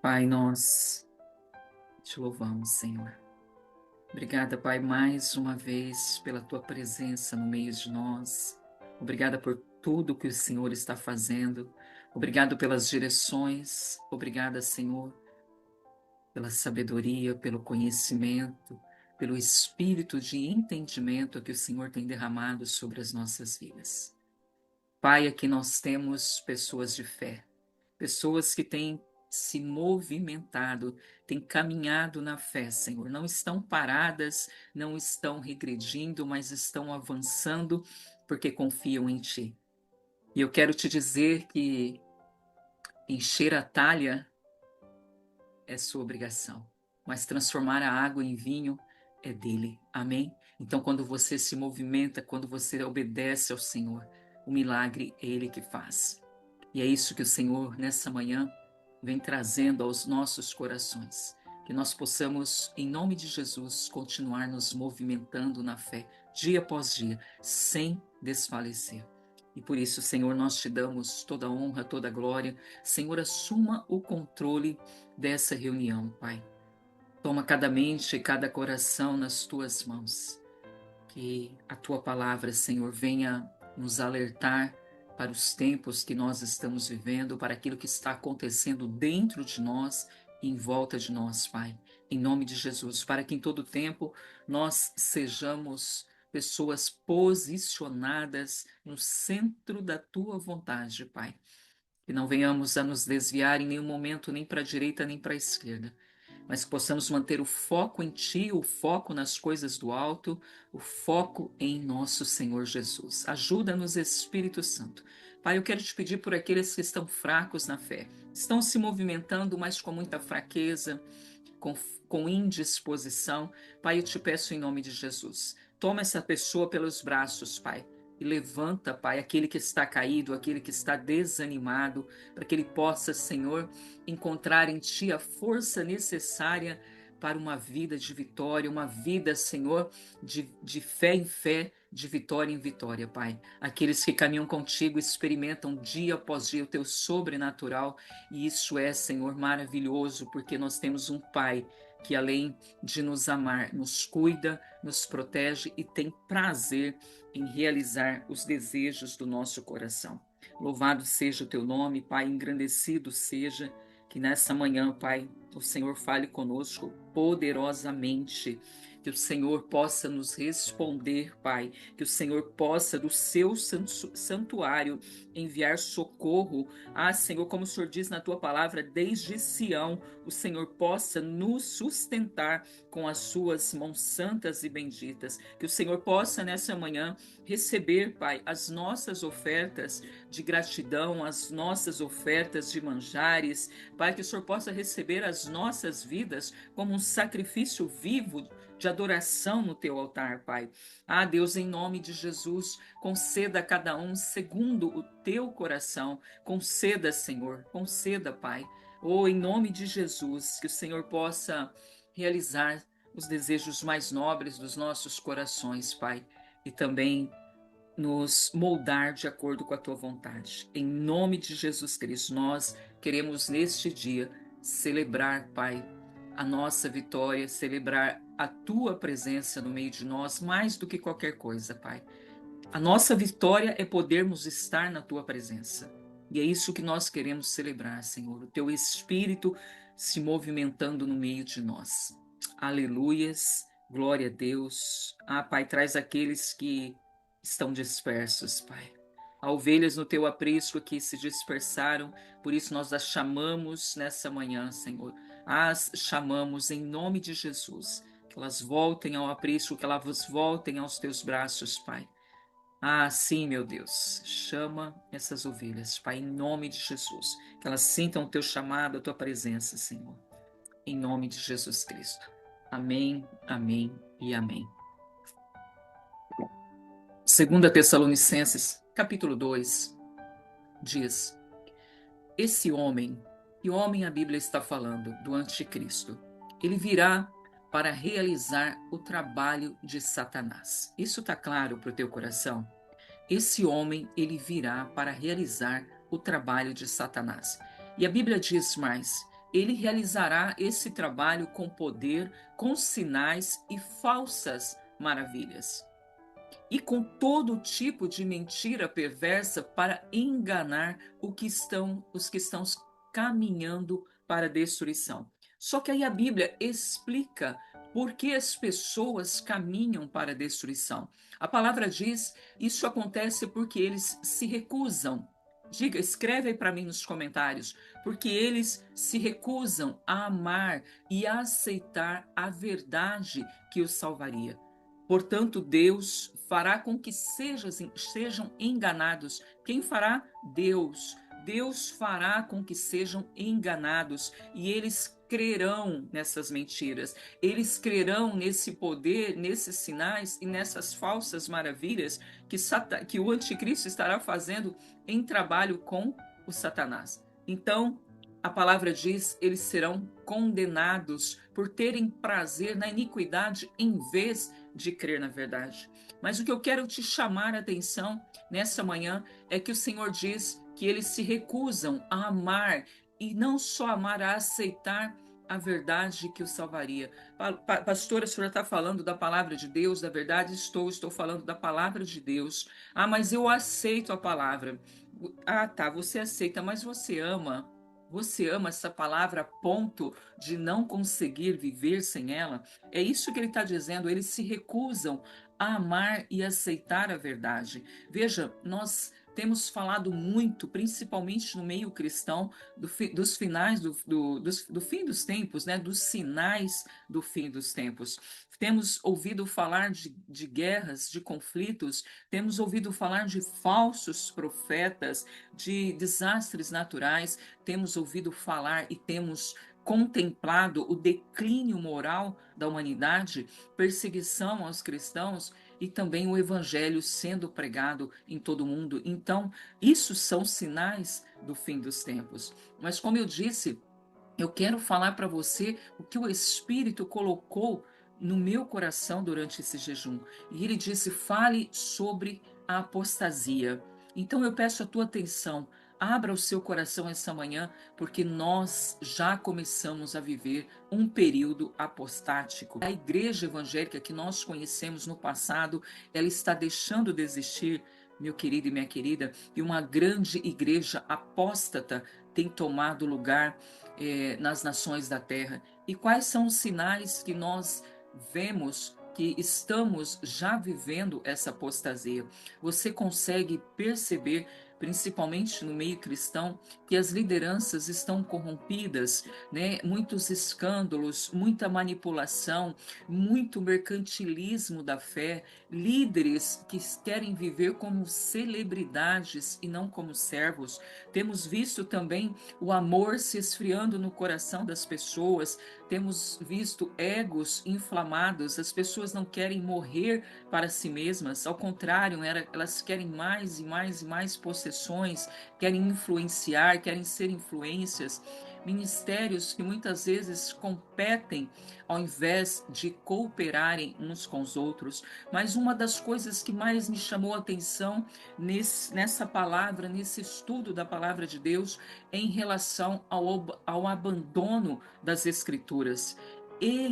Pai, nós te louvamos, Senhor. Obrigada, Pai, mais uma vez pela tua presença no meio de nós. Obrigada por tudo que o Senhor está fazendo. Obrigado pelas direções. Obrigada, Senhor, pela sabedoria, pelo conhecimento, pelo espírito de entendimento que o Senhor tem derramado sobre as nossas vidas. Pai, aqui nós temos pessoas de fé, pessoas que têm se movimentado, têm caminhado na fé, Senhor. Não estão paradas, não estão regredindo, mas estão avançando porque confiam em Ti. E eu quero te dizer que encher a talha é sua obrigação, mas transformar a água em vinho é dele. Amém? Então, quando você se movimenta, quando você obedece ao Senhor, o milagre é Ele que faz. E é isso que o Senhor, nessa manhã, vem trazendo aos nossos corações. Que nós possamos, em nome de Jesus, continuar nos movimentando na fé, dia após dia, sem desfalecer. E por isso, Senhor, nós te damos toda a honra, toda a glória. Senhor, assuma o controle dessa reunião, Pai. Toma cada mente e cada coração nas tuas mãos. Que a tua palavra, Senhor, venha nos alertar para os tempos que nós estamos vivendo, para aquilo que está acontecendo dentro de nós e em volta de nós, Pai. Em nome de Jesus, para que em todo tempo nós sejamos pessoas posicionadas no centro da tua vontade, Pai. Que não venhamos a nos desviar em nenhum momento, nem para a direita, nem para a esquerda, mas que possamos manter o foco em Ti, o foco nas coisas do alto, o foco em nosso Senhor Jesus. Ajuda-nos, Espírito Santo. Pai, eu quero te pedir por aqueles que estão fracos na fé, estão se movimentando, mas com muita fraqueza, com, com indisposição. Pai, eu te peço em nome de Jesus. Toma essa pessoa pelos braços, Pai. E levanta, Pai, aquele que está caído, aquele que está desanimado, para que ele possa, Senhor, encontrar em Ti a força necessária para uma vida de vitória, uma vida, Senhor, de fé em fé, de vitória em vitória, Pai. Aqueles que caminham contigo experimentam dia após dia o Teu sobrenatural, e isso é, Senhor, maravilhoso, porque nós temos um Pai que, além de nos amar, nos cuida, nos protege e tem prazer em realizar os desejos do nosso coração. Louvado seja o teu nome, Pai, engrandecido seja, que nessa manhã, Pai, o Senhor fale conosco poderosamente, que o Senhor possa nos responder, Pai, que o Senhor possa do seu santuário enviar socorro. Ah, Senhor, como o Senhor diz na tua palavra, desde Sião, o Senhor possa nos sustentar com as suas mãos santas e benditas. Que o Senhor possa nessa manhã receber, Pai, as nossas ofertas de gratidão, as nossas ofertas de manjares. Pai, que o Senhor possa receber as nossas vidas como um sacrifício vivo de adoração no teu altar, Pai. Ah, Deus, em nome de Jesus, conceda a cada um segundo o teu coração. Conceda, Senhor, conceda, Pai. Oh, em nome de Jesus, que o Senhor possa realizar os desejos mais nobres dos nossos corações, Pai, e também nos moldar de acordo com a tua vontade. Em nome de Jesus Cristo, nós queremos neste dia celebrar, Pai, a nossa vitória, celebrar a tua presença no meio de nós mais do que qualquer coisa, Pai. A nossa vitória é podermos estar na tua presença. E é isso que nós queremos celebrar, Senhor, o teu espírito se movimentando no meio de nós. Aleluias, glória a Deus. Ah, Pai, traz aqueles que estão dispersos, Pai. Há ovelhas no teu aprisco que se dispersaram, por isso nós as chamamos nessa manhã, Senhor. As chamamos em nome de Jesus, que elas voltem ao aprisco, que elas voltem aos teus braços, Pai. Ah, sim, meu Deus, chama essas ovelhas, Pai, em nome de Jesus, que elas sintam o teu chamado, a tua presença, Senhor, em nome de Jesus Cristo. Amém, amém e amém. 2 Tessalonicenses, capítulo 2, diz: esse homem, que homem a Bíblia está falando? Do anticristo. Ele virá para realizar o trabalho de Satanás. Isso está claro para o teu coração? Esse homem, ele virá para realizar o trabalho de Satanás. E a Bíblia diz mais, ele realizará esse trabalho com poder, com sinais e falsas maravilhas, e com todo tipo de mentira perversa para enganar os que estão caminhando para a destruição. Só que aí a Bíblia explica por que as pessoas caminham para a destruição. A palavra diz: isso acontece porque eles se recusam. Diga, escreve aí para mim nos comentários, porque eles se recusam a amar e a aceitar a verdade que os salvaria. Portanto, Deus fará com que sejam enganados. Quem fará? Deus. Deus fará com que sejam enganados e eles crerão nessas mentiras. Eles crerão nesse poder, nesses sinais e nessas falsas maravilhas que o anticristo estará fazendo em trabalho com o Satanás. Então, a palavra diz: eles serão condenados por terem prazer na iniquidade em vez de crer na verdade. Mas o que eu quero te chamar a atenção nessa manhã é que o Senhor diz que eles se recusam a amar, e não só amar, a aceitar a verdade que o salvaria. Pastora, a senhora está falando da palavra de Deus, da verdade? Estou falando da palavra de Deus. Ah, mas eu aceito a palavra. Ah, tá, você aceita, mas você ama. Você ama essa palavra a ponto de não conseguir viver sem ela? É isso que ele está dizendo. Eles se recusam a amar e aceitar a verdade. Veja, nós temos falado muito, principalmente no meio cristão, dos finais do fim dos tempos, né? Dos sinais do fim dos tempos. Temos ouvido falar de guerras, de conflitos, temos ouvido falar de falsos profetas, de desastres naturais, temos ouvido falar e temos contemplado o declínio moral da humanidade, perseguição aos cristãos e também o evangelho sendo pregado em todo o mundo. Então, isso são sinais do fim dos tempos. Mas como eu disse, eu quero falar para você o que o Espírito colocou no meu coração durante esse jejum. E ele disse: fale sobre a apostasia. Então eu peço a tua atenção. Abra o seu coração essa manhã, porque nós já começamos a viver um período apostático. A igreja evangélica que nós conhecemos no passado, ela está deixando de existir, meu querido e minha querida, e uma grande igreja apóstata tem tomado lugar nas nações da terra. E quais são os sinais que nós vemos que estamos já vivendo essa apostasia? Você consegue perceber, principalmente no meio cristão, que as lideranças estão corrompidas, né? Muitos escândalos, muita manipulação, muito mercantilismo da fé, líderes que querem viver como celebridades e não como servos. Temos visto também o amor se esfriando no coração das pessoas, temos visto egos inflamados, as pessoas não querem morrer para si mesmas, ao contrário, elas querem mais e mais e mais possessões, querem influenciar, querem ser influências, ministérios que muitas vezes competem ao invés de cooperarem uns com os outros. Mas uma das coisas que mais me chamou a atenção nessa palavra, nesse estudo da palavra de Deus, é em relação ao abandono das Escrituras.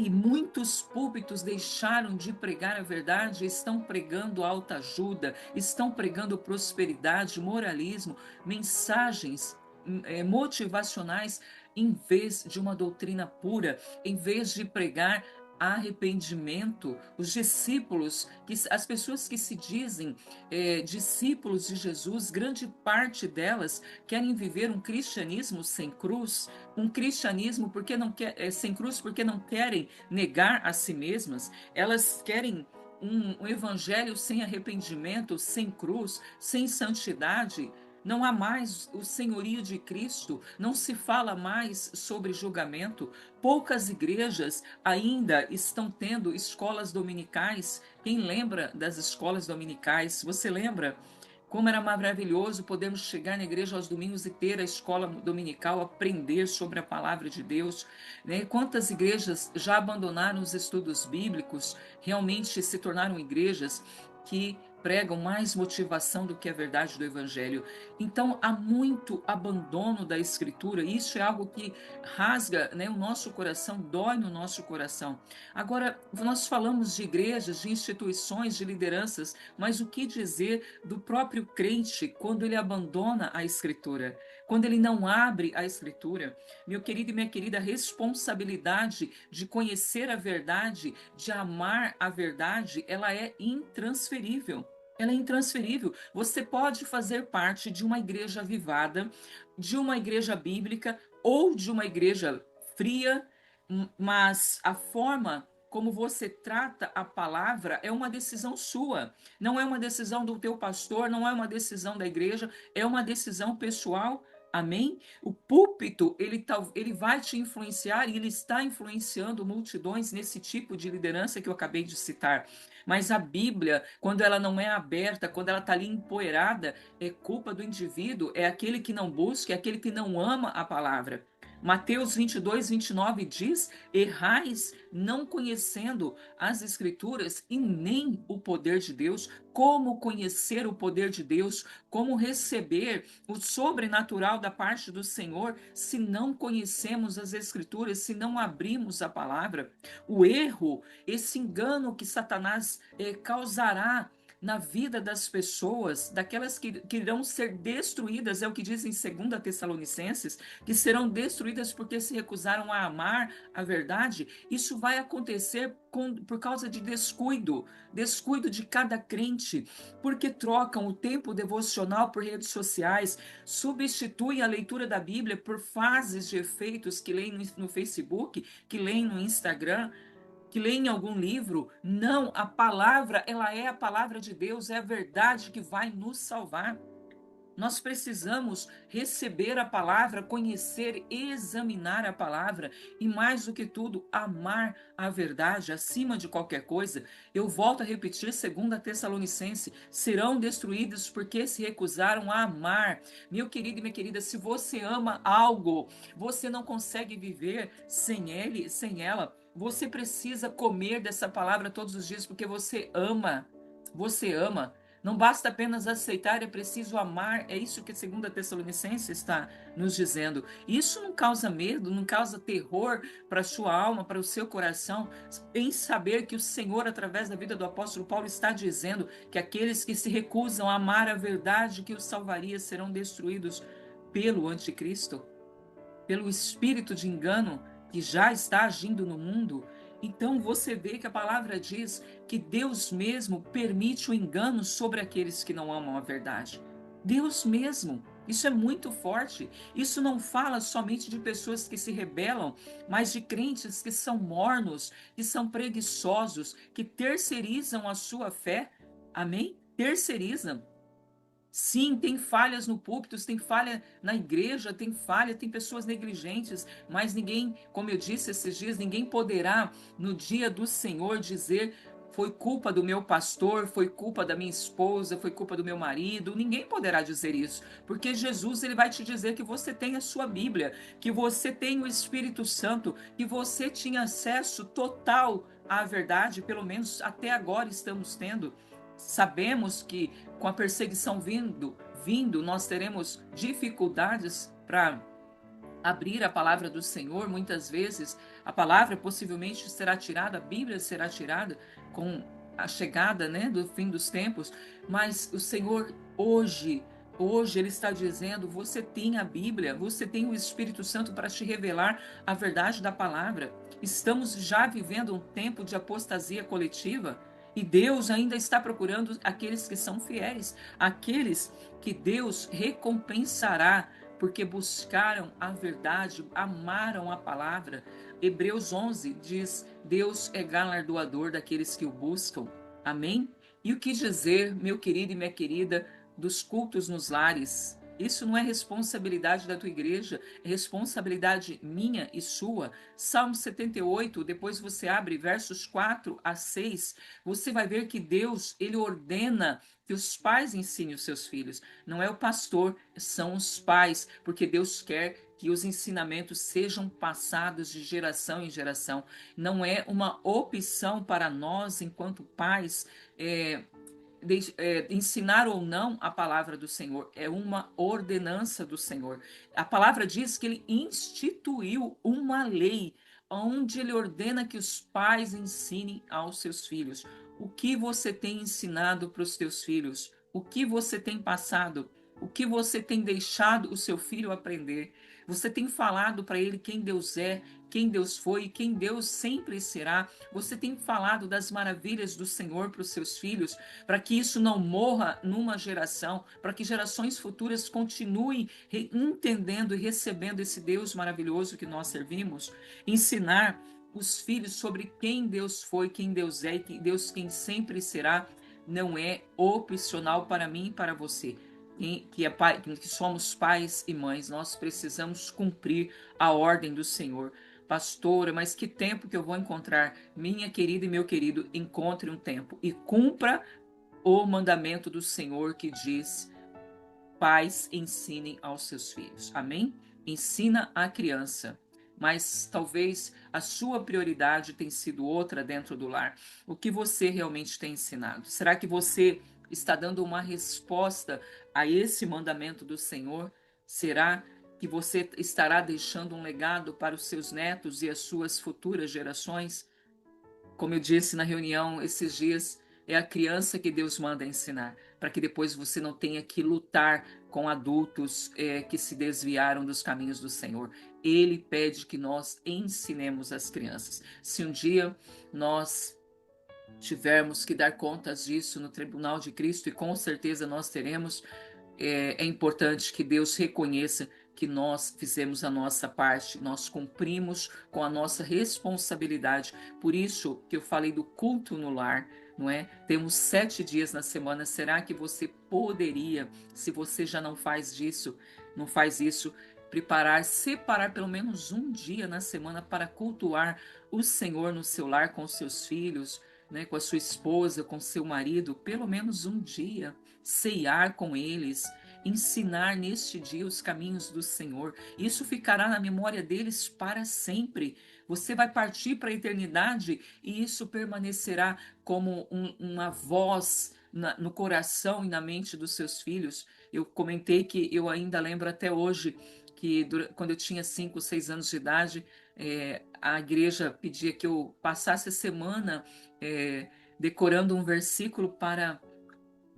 Muitos púlpitos deixaram de pregar a verdade, estão pregando autoajuda, estão pregando prosperidade, moralismo, mensagens motivacionais, em vez de uma doutrina pura, em vez de pregar arrependimento. Os discípulos, as pessoas que se dizem discípulos de Jesus, grande parte delas querem viver um cristianismo sem cruz, um cristianismo porque não sem cruz, porque não querem negar a si mesmas. Elas querem um evangelho sem arrependimento, sem cruz, sem santidade. Não há mais o senhorio de Cristo, não se fala mais sobre julgamento. Poucas igrejas ainda estão tendo escolas dominicais. Quem lembra das escolas dominicais? Você lembra? Como era maravilhoso podermos chegar na igreja aos domingos e ter a escola dominical, aprender sobre a palavra de Deus, né? Quantas igrejas já abandonaram os estudos bíblicos, realmente se tornaram igrejas que pregam mais motivação do que a verdade do evangelho. Então há muito abandono da escritura, e isso é algo que rasga, né, o nosso coração, dói no nosso coração. Agora, nós falamos de igrejas, de instituições, de lideranças, mas o que dizer do próprio crente quando ele abandona a escritura? Quando ele não abre a escritura? Meu querido e minha querida, a responsabilidade de conhecer a verdade, de amar a verdade, ela é intransferível. Ela é intransferível. Você pode fazer parte de uma igreja avivada, de uma igreja bíblica ou de uma igreja fria, mas a forma como você trata a palavra é uma decisão sua. Não é uma decisão do teu pastor, não é uma decisão da igreja, é uma decisão pessoal. Amém? O púlpito, ele vai te influenciar e ele está influenciando multidões nesse tipo de liderança que eu acabei de citar. Mas a Bíblia, quando ela não é aberta, quando ela está ali empoeirada, é culpa do indivíduo, é aquele que não busca, é aquele que não ama a palavra. Mateus 22, 29 diz: errais não conhecendo as Escrituras e nem o poder de Deus. Como conhecer o poder de Deus? Como receber o sobrenatural da parte do Senhor se não conhecemos as Escrituras, se não abrimos a palavra? O erro, esse engano que Satanás causará na vida das pessoas, daquelas que irão ser destruídas, é o que diz em 2 Tessalonicenses, que serão destruídas porque se recusaram a amar a verdade. Isso vai acontecer por causa de descuido de cada crente, porque trocam o tempo devocional por redes sociais, substituem a leitura da Bíblia por fases de efeitos que leem no Facebook, que leem no Instagram, que lê em algum livro. Não, a palavra, ela é a palavra de Deus, é a verdade que vai nos salvar. Nós precisamos receber a palavra, conhecer, examinar a palavra e, mais do que tudo, amar a verdade acima de qualquer coisa. Eu volto a repetir, 2 Tessalonicenses, serão destruídos porque se recusaram a amar. Meu querido e minha querida, se você ama algo, você não consegue viver sem ele, sem ela. Você precisa comer dessa palavra todos os dias porque você ama. Você ama. Não basta apenas aceitar, é preciso amar. É isso que a 2 Tessalonicenses está nos dizendo. Isso não causa medo, não causa terror para a sua alma, para o seu coração, em saber que o Senhor, através da vida do apóstolo Paulo, está dizendo que aqueles que se recusam a amar a verdade que os salvaria serão destruídos pelo anticristo, pelo espírito de engano que já está agindo no mundo. Então você vê que a palavra diz que Deus mesmo permite o engano sobre aqueles que não amam a verdade. Deus mesmo. Isso é muito forte. Isso não fala somente de pessoas que se rebelam, mas de crentes que são mornos, que são preguiçosos, que terceirizam a sua fé. Amém? Terceirizam. Sim, tem falhas no púlpito, tem falha na igreja, tem falha, tem pessoas negligentes, mas ninguém, como eu disse esses dias, ninguém poderá no dia do Senhor dizer: foi culpa do meu pastor, foi culpa da minha esposa, foi culpa do meu marido. Ninguém poderá dizer isso, porque Jesus, ele vai te dizer que você tem a sua Bíblia, que você tem o Espírito Santo, que você tinha acesso total à verdade, pelo menos até agora estamos tendo. Sabemos que com a perseguição vindo, nós teremos dificuldades para abrir a palavra do Senhor. Muitas vezes a palavra possivelmente será tirada, a Bíblia será tirada com a chegada, né, do fim dos tempos, mas o Senhor hoje ele está dizendo: você tem a Bíblia, você tem o Espírito Santo para te revelar a verdade da palavra. Estamos já vivendo um tempo de apostasia coletiva. E Deus ainda está procurando aqueles que são fiéis, aqueles que Deus recompensará porque buscaram a verdade, amaram a palavra. Hebreus 11 diz: Deus é galardoador daqueles que o buscam. Amém? E o que dizer, meu querido e minha querida, dos cultos nos lares? Isso não é responsabilidade da tua igreja, é responsabilidade minha e sua. Salmo 78, depois você abre versos 4 a 6, você vai ver que Deus, ele ordena que os pais ensinem os seus filhos. Não é o pastor, são os pais, porque Deus quer que os ensinamentos sejam passados de geração em geração. Não é uma opção para nós, enquanto pais, ensinar ou não a palavra do Senhor, é uma ordenança do Senhor. A palavra diz que ele instituiu uma lei onde ele ordena que os pais ensinem aos seus filhos. O que você tem ensinado para os teus filhos? O que você tem passado? O que você tem deixado o seu filho aprender? Você tem falado para ele quem Deus é, quem Deus foi e quem Deus sempre será? Você tem falado das maravilhas do Senhor para os seus filhos, para que isso não morra numa geração, para que gerações futuras continuem entendendo e recebendo esse Deus maravilhoso que nós servimos? Ensinar os filhos sobre quem Deus foi, quem Deus é e quem sempre será, não é opcional para mim e para você. Que somos pais e mães, nós precisamos cumprir a ordem do Senhor. Pastora, mas que tempo que eu vou encontrar? Minha querida e meu querido, encontre um tempo e cumpra o mandamento do Senhor que diz: pais ensinem aos seus filhos. Amém? Ensina a criança. Mas talvez a sua prioridade tenha sido outra dentro do lar. O que você realmente tem ensinado? Será que você está dando uma resposta a esse mandamento do Senhor? Será que você estará deixando um legado para os seus netos e as suas futuras gerações? Como eu disse na reunião esses dias, é a criança que Deus manda ensinar, para que depois você não tenha que lutar com adultos que se desviaram dos caminhos do Senhor. Ele pede que nós ensinemos as crianças. Se um dia nós tivermos que dar contas disso no tribunal de Cristo, e com certeza nós teremos, é importante que Deus reconheça que nós fizemos a nossa parte, nós cumprimos com a nossa responsabilidade. Por isso que eu falei do culto no lar, não é? Temos 7 dias na semana. Será que você poderia, se você já não faz disso, não faz isso, separar pelo menos um dia na semana para cultuar o Senhor no seu lar com seus filhos, né, com a sua esposa, com seu marido, pelo menos um dia, ceiar com eles, ensinar neste dia os caminhos do Senhor. Isso ficará na memória deles para sempre. Você vai partir para a eternidade e isso permanecerá como uma voz no coração e na mente dos seus filhos. Eu comentei que eu ainda lembro até hoje que quando eu tinha 5, 6 anos de idade, a igreja pedia que eu passasse a semana decorando um versículo para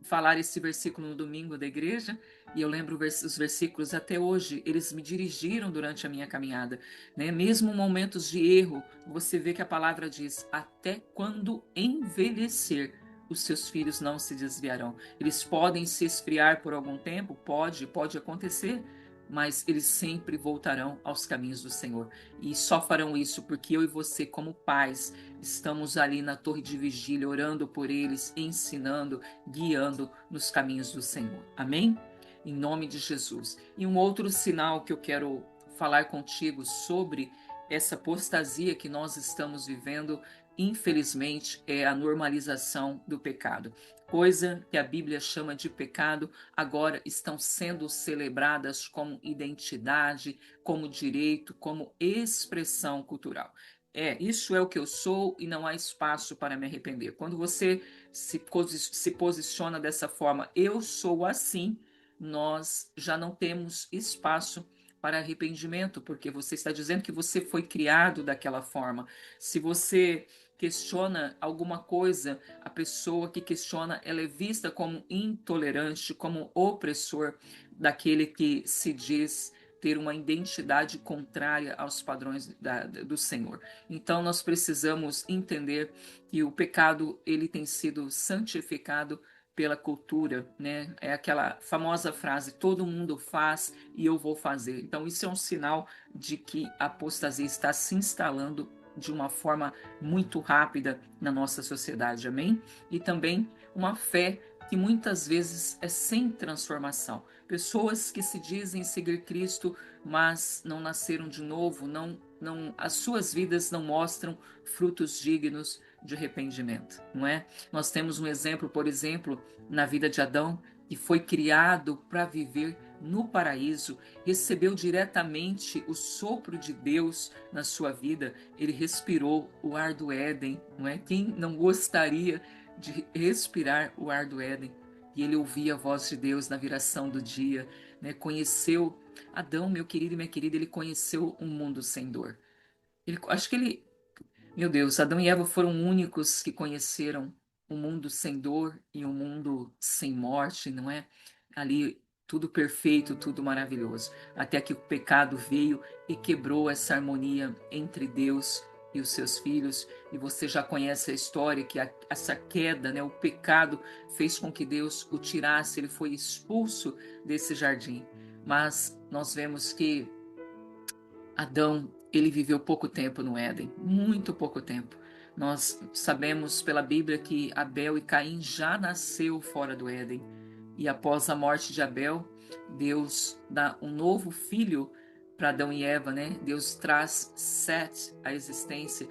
falar esse versículo no domingo da igreja, e eu lembro os versículos até hoje, eles me dirigiram durante a minha caminhada, né? Mesmo momentos de erro, você vê que a palavra diz: até quando envelhecer, os seus filhos não se desviarão. Eles podem se esfriar por algum tempo, pode acontecer, mas eles sempre voltarão aos caminhos do Senhor. E só farão isso porque eu e você, como pais, estamos ali na torre de vigília, orando por eles, ensinando, guiando nos caminhos do Senhor. Amém? Em nome de Jesus. E um outro sinal que eu quero falar contigo sobre essa apostasia que nós estamos vivendo, infelizmente, é a normalização do pecado. Coisa que a Bíblia chama de pecado, agora estão sendo celebradas como identidade, como direito, como expressão cultural. Isso é o que eu sou e não há espaço para me arrepender. Quando você se posiciona dessa forma, eu sou assim, nós já não temos espaço para arrependimento, porque você está dizendo que você foi criado daquela forma. Se você questiona alguma coisa, a pessoa que questiona, ela é vista como intolerante, como opressor daquele que se diz ter uma identidade contrária aos padrões do Senhor. Então nós precisamos entender que o pecado ele tem sido santificado pela cultura, né? É aquela famosa frase: todo mundo faz e eu vou fazer. Então isso é um sinal de que a apostasia está se instalando de uma forma muito rápida na nossa sociedade, amém? E também uma fé que muitas vezes é sem transformação. Pessoas que se dizem seguir Cristo, mas não nasceram de novo, as suas vidas não mostram frutos dignos de arrependimento, não é? Nós temos um exemplo, por exemplo, na vida de Adão, que foi criado para viver no paraíso, recebeu diretamente o sopro de Deus na sua vida, ele respirou o ar do Éden, não é? Quem não gostaria de respirar o ar do Éden. E ele ouvia a voz de Deus na viração do dia, né? Conheceu Adão, meu querido e minha querida, ele conheceu um mundo sem dor. Acho que ele, meu Deus, Adão e Eva foram únicos que conheceram um mundo sem dor e um mundo sem morte, não é? Ali tudo perfeito, tudo maravilhoso, até que o pecado veio e quebrou essa harmonia entre Deus e os seus filhos. E você já conhece a história que essa queda, né, o pecado fez com que Deus o tirasse, ele foi expulso desse jardim. Mas nós vemos que Adão, ele viveu pouco tempo no Éden, muito pouco tempo. Nós sabemos pela Bíblia que Abel e Caim já nasceu fora do Éden. E após a morte de Abel, Deus dá um novo filho para Adão e Eva, né? Deus traz Sete à existência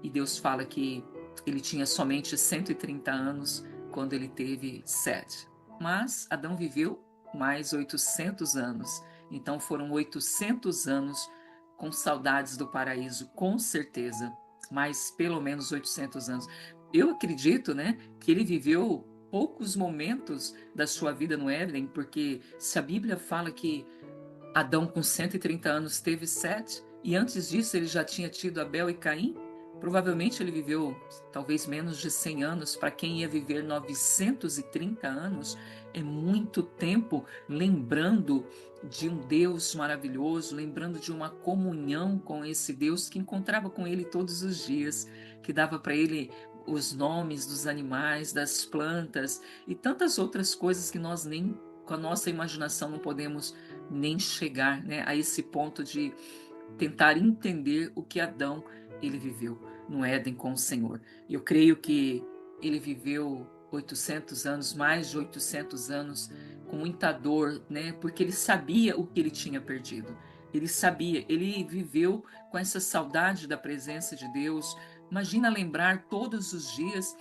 e Deus fala que ele tinha somente 130 anos quando ele teve Sete. Mas Adão viveu mais 800 anos. Então foram 800 anos com saudades do paraíso, com certeza, mas pelo menos 800 anos. Eu acredito, né, que ele viveu poucos momentos da sua vida no Éden, porque se a Bíblia fala que Adão com 130 anos teve Sete, e antes disso ele já tinha tido Abel e Caim, provavelmente ele viveu talvez menos de 100 anos. Para quem ia viver 930 anos, é muito tempo, lembrando de um Deus maravilhoso, lembrando de uma comunhão com esse Deus que encontrava com ele todos os dias, que dava para ele os nomes dos animais, das plantas e tantas outras coisas que nós nem com a nossa imaginação não podemos nem chegar, né, a esse ponto de tentar entender o que Adão ele viveu no Éden com o Senhor. Eu creio que ele viveu 800 anos, mais de 800 anos, com muita dor, né? Porque ele sabia o que ele tinha perdido. Ele sabia, ele viveu com essa saudade da presença de Deus. Imagina lembrar todos os dias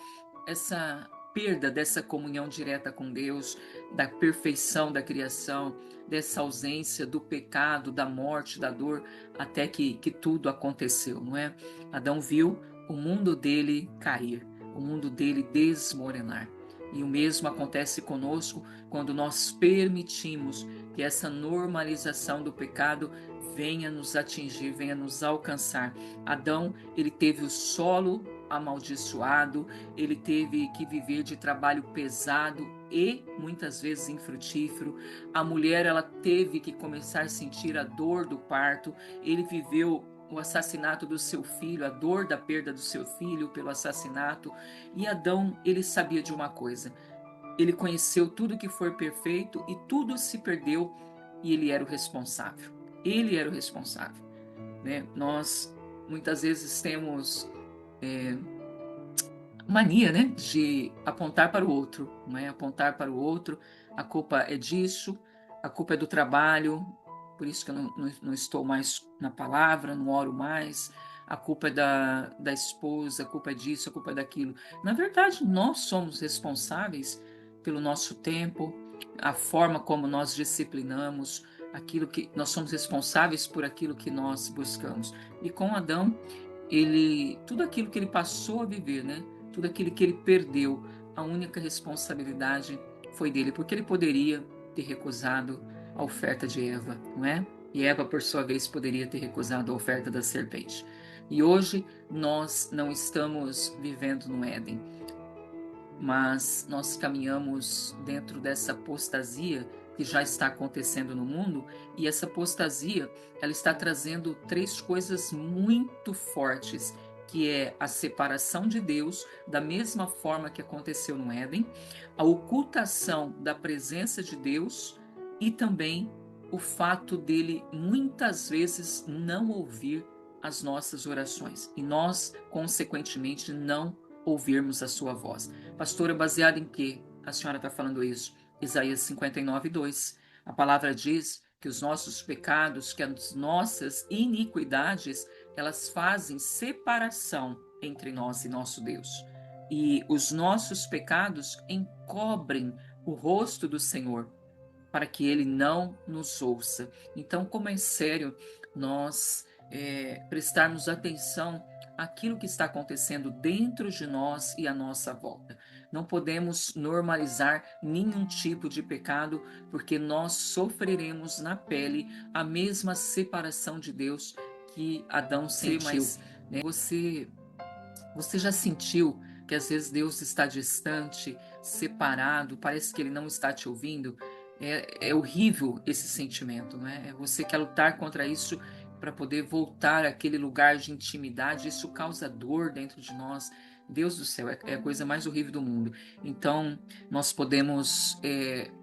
essa perda dessa comunhão direta com Deus, da perfeição da criação, dessa ausência do pecado, da morte, da dor, até que tudo aconteceu, não é? Adão viu o mundo dele cair, o mundo dele desmoronar. E o mesmo acontece conosco quando nós permitimos que essa normalização do pecado venha nos atingir, venha nos alcançar. Adão, ele teve o solo amaldiçoado, ele teve que viver de trabalho pesado e muitas vezes infrutífero. A mulher, ela teve que começar a sentir a dor do parto. Ele viveu o assassinato do seu filho, a dor da perda do seu filho pelo assassinato. E Adão, ele sabia de uma coisa: ele conheceu tudo que foi perfeito e tudo se perdeu, e ele era o responsável. Ele era o responsável, né? Nós muitas vezes temos mania, né, de apontar para o outro, não é? Apontar para o outro, a culpa é disso, a culpa é do trabalho, por isso que eu não estou mais na palavra, não oro mais, a culpa é da esposa, a culpa é disso, a culpa é daquilo. Na verdade, nós somos responsáveis pelo nosso tempo, a forma como nós disciplinamos, aquilo que nós somos responsáveis por aquilo que nós buscamos. E com Adão, ele, tudo aquilo que ele passou a viver, né? Tudo aquilo que ele perdeu, a única responsabilidade foi dele, porque ele poderia ter recusado a oferta de Eva, não é? E Eva, por sua vez, poderia ter recusado a oferta da serpente. E hoje nós não estamos vivendo no Éden, mas nós caminhamos dentro dessa apostasia que já está acontecendo no mundo, e essa apostasia, ela está trazendo três coisas muito fortes, que é a separação de Deus, da mesma forma que aconteceu no Éden, a ocultação da presença de Deus e também o fato dele muitas vezes não ouvir as nossas orações e nós, consequentemente, não ouvirmos a sua voz. Pastora, baseado em que a senhora está falando isso? Isaías 59:2. A palavra diz que os nossos pecados, que as nossas iniquidades, elas fazem separação entre nós e nosso Deus. E os nossos pecados encobrem o rosto do Senhor para que ele não nos ouça. Então, como é sério nós prestarmos atenção àquilo que está acontecendo dentro de nós e à nossa volta. não podemos normalizar nenhum tipo de pecado, porque nós sofreremos na pele a mesma separação de Deus que Adão sentiu. Né? Você já sentiu que às vezes Deus está distante, separado, parece que Ele não está te ouvindo? É horrível esse sentimento, não é? Você quer lutar contra isso para poder voltar àquele lugar de intimidade, isso causa dor dentro de nós. Deus do céu, é a coisa mais horrível do mundo. Então, nós podemos,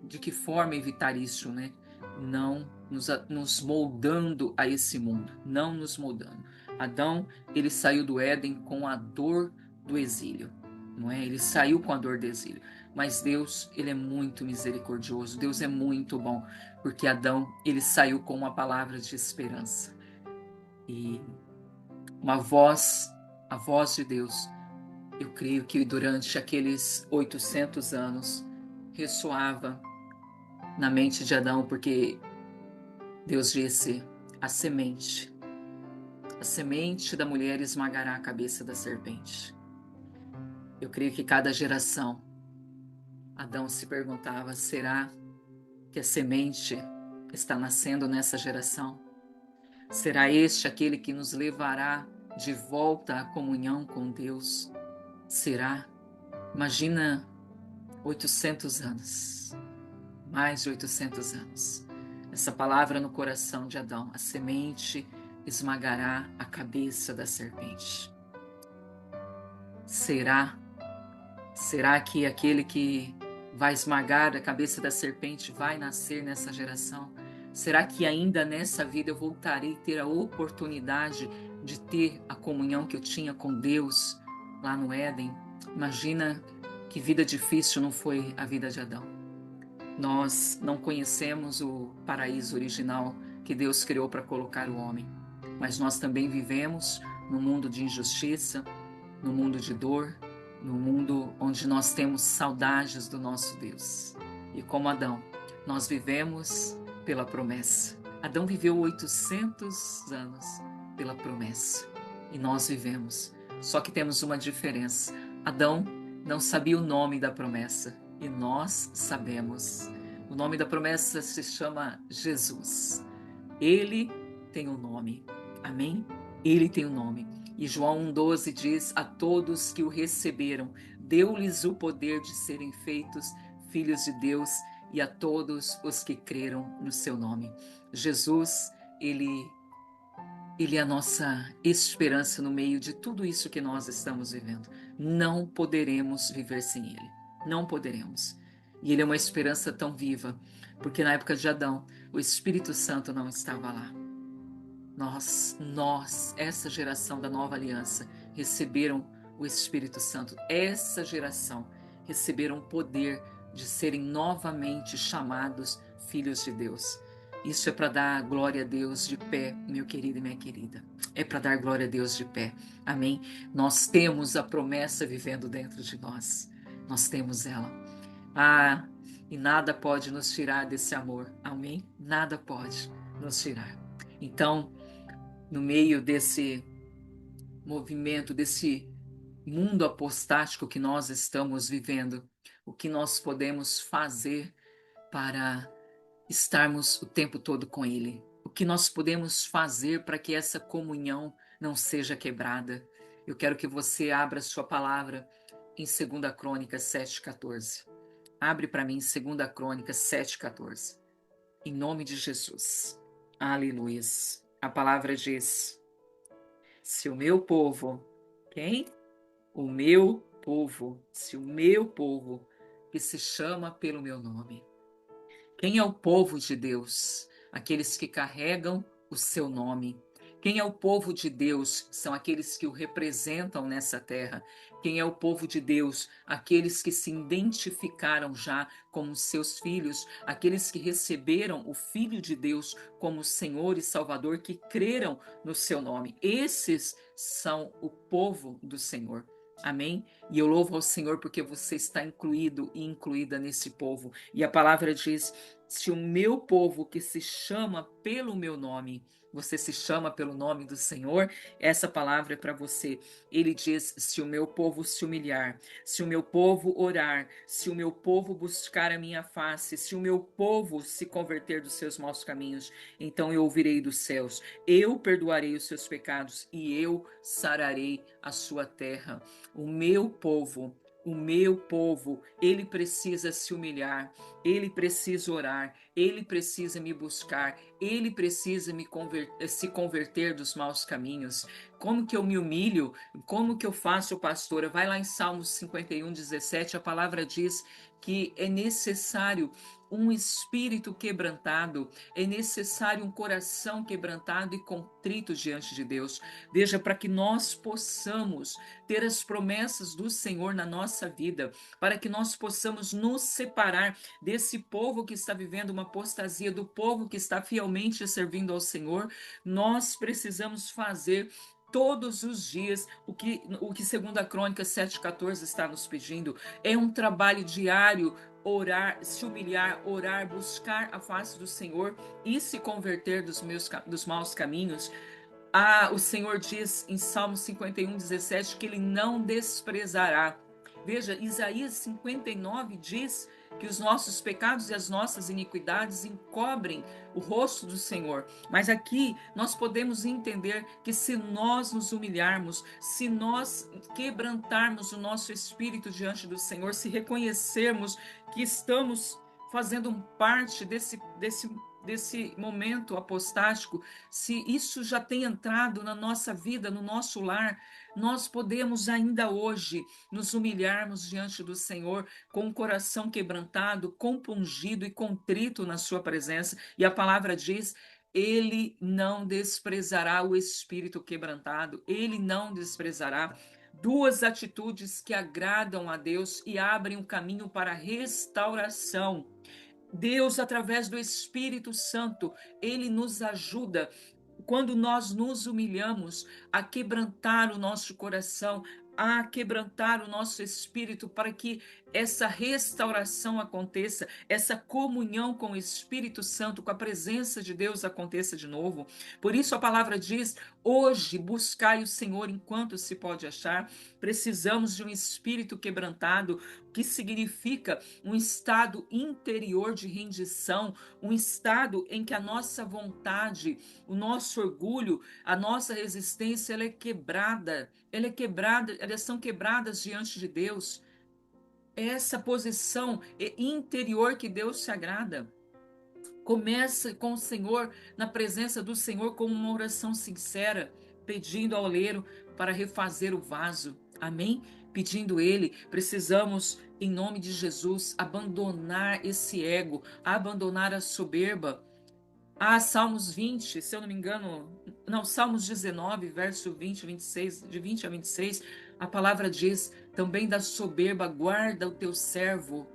de que forma evitar isso, né? Não nos moldando a esse mundo, não nos moldando. Adão, ele saiu do Éden com a dor do exílio, não é? Ele saiu com a dor do exílio. Mas Deus, ele é muito misericordioso, Deus é muito bom, porque Adão, ele saiu com uma palavra de esperança. E uma voz, a voz de Deus, eu creio que durante aqueles 800 anos ressoava na mente de Adão, porque Deus disse: a semente da mulher esmagará a cabeça da serpente. Eu creio que cada geração, Adão se perguntava: será que a semente está nascendo nessa geração? Será este aquele que nos levará de volta à comunhão com Deus? Será? Imagina 800 anos, mais de 800 anos. Essa palavra no coração de Adão: a semente esmagará a cabeça da serpente. Será que aquele que vai esmagar a cabeça da serpente vai nascer nessa geração? Será que ainda nessa vida eu voltarei a ter a oportunidade de ter a comunhão que eu tinha com Deus lá no Éden? Imagina que vida difícil não foi a vida de Adão. Nós não conhecemos o paraíso original que Deus criou para colocar o homem, mas nós também vivemos num mundo de injustiça, no mundo de dor, no mundo onde nós temos saudades do nosso Deus. E como Adão, nós vivemos pela promessa. Adão viveu 800 anos pela promessa e nós vivemos. Só que temos uma diferença. Adão não sabia o nome da promessa e nós sabemos. O nome da promessa se chama Jesus. Ele tem um nome. Amém? Ele tem um nome. E João 1,12 diz: a todos que o receberam, deu-lhes o poder de serem feitos filhos de Deus, e a todos os que creram no seu nome. Jesus, ele é a nossa esperança no meio de tudo isso que nós estamos vivendo. Não poderemos viver sem ele. Não poderemos. E ele é uma esperança tão viva, porque na época de Adão, o Espírito Santo não estava lá. Nós, essa geração da nova aliança, receberam o Espírito Santo. Essa geração receberam o poder de serem novamente chamados filhos de Deus. Isso é para dar glória a Deus de pé, meu querido e minha querida. É para dar glória a Deus de pé. Amém? Nós temos a promessa vivendo dentro de nós. Nós temos ela. E nada pode nos tirar desse amor. Amém? Nada pode nos tirar. Então, no meio desse movimento, desse mundo apostático que nós estamos vivendo, o que nós podemos fazer para estarmos o tempo todo com Ele? O que nós podemos fazer para que essa comunhão não seja quebrada? Eu quero que você abra sua palavra em 2 Crônicas 7,14. Abre para mim 2 Crônicas 7,14. Em nome de Jesus. Aleluia. A palavra diz: se o meu povo, quem? O meu povo, se o meu povo, que se chama pelo meu nome. Quem é o povo de Deus? Aqueles que carregam o seu nome. Quem é o povo de Deus? São aqueles que o representam nessa terra. Quem é o povo de Deus? Aqueles que se identificaram já como seus filhos, aqueles que receberam o Filho de Deus como Senhor e Salvador, que creram no seu nome. Esses são o povo do Senhor. Amém? E eu louvo ao Senhor porque você está incluído e incluída nesse povo. E a palavra diz: se o meu povo que se chama pelo meu nome, você se chama pelo nome do Senhor, essa palavra é para você. Ele diz: se o meu povo se humilhar, se o meu povo orar, se o meu povo buscar a minha face, se o meu povo se converter dos seus maus caminhos, então eu ouvirei dos céus, eu perdoarei os seus pecados e eu sararei a sua terra. O meu povo, ele precisa se humilhar, ele precisa orar, ele precisa me buscar, ele precisa se converter dos maus caminhos. Como que eu me humilho? Como que eu faço, pastora? Vai lá em Salmos 51:17, a palavra diz que é necessário um espírito quebrantado, é necessário um coração quebrantado e contrito diante de Deus. Veja, para que nós possamos ter as promessas do Senhor na nossa vida, para que nós possamos nos separar desse povo que está vivendo uma apostasia, do povo que está fielmente servindo ao Senhor, nós precisamos fazer todos os dias o que segundo a Crônica 7,14 está nos pedindo. É um trabalho diário, orar, se humilhar, orar, buscar a face do Senhor e se converter dos maus caminhos. O Senhor diz em Salmo 51:17 que ele não desprezará. Veja, Isaías 59 diz que os nossos pecados e as nossas iniquidades encobrem o rosto do Senhor. Mas aqui nós podemos entender que se nós nos humilharmos, se nós quebrantarmos o nosso espírito diante do Senhor, se reconhecermos que estamos fazendo parte desse momento apostático, se isso já tem entrado na nossa vida, no nosso lar, nós podemos ainda hoje nos humilharmos diante do Senhor com o coração quebrantado, compungido e contrito na sua presença. E a palavra diz: ele não desprezará o espírito quebrantado, ele não desprezará. Duas atitudes que agradam a Deus e abrem o caminho para a restauração. Deus, através do Espírito Santo, ele nos ajuda quando nós nos humilhamos a quebrantar o nosso coração, a quebrantar o nosso espírito, para que essa restauração aconteça, essa comunhão com o Espírito Santo, com a presença de Deus aconteça de novo. Por isso a palavra diz: hoje buscai o Senhor enquanto se pode achar. Precisamos de um espírito quebrantado, que significa um estado interior de rendição, um estado em que a nossa vontade, o nosso orgulho, a nossa resistência, elas são quebradas diante de Deus. É essa posição interior que Deus se agrada. Começa com o Senhor, na presença do Senhor, com uma oração sincera, pedindo ao oleiro para refazer o vaso. Amém? Pedindo Ele, precisamos, em nome de Jesus, abandonar esse ego, abandonar a soberba. Salmos 20, se eu não me engano, não, Salmos 19, verso 20, 26, de 20 a 26, a palavra diz: também da soberba guarda o teu servo,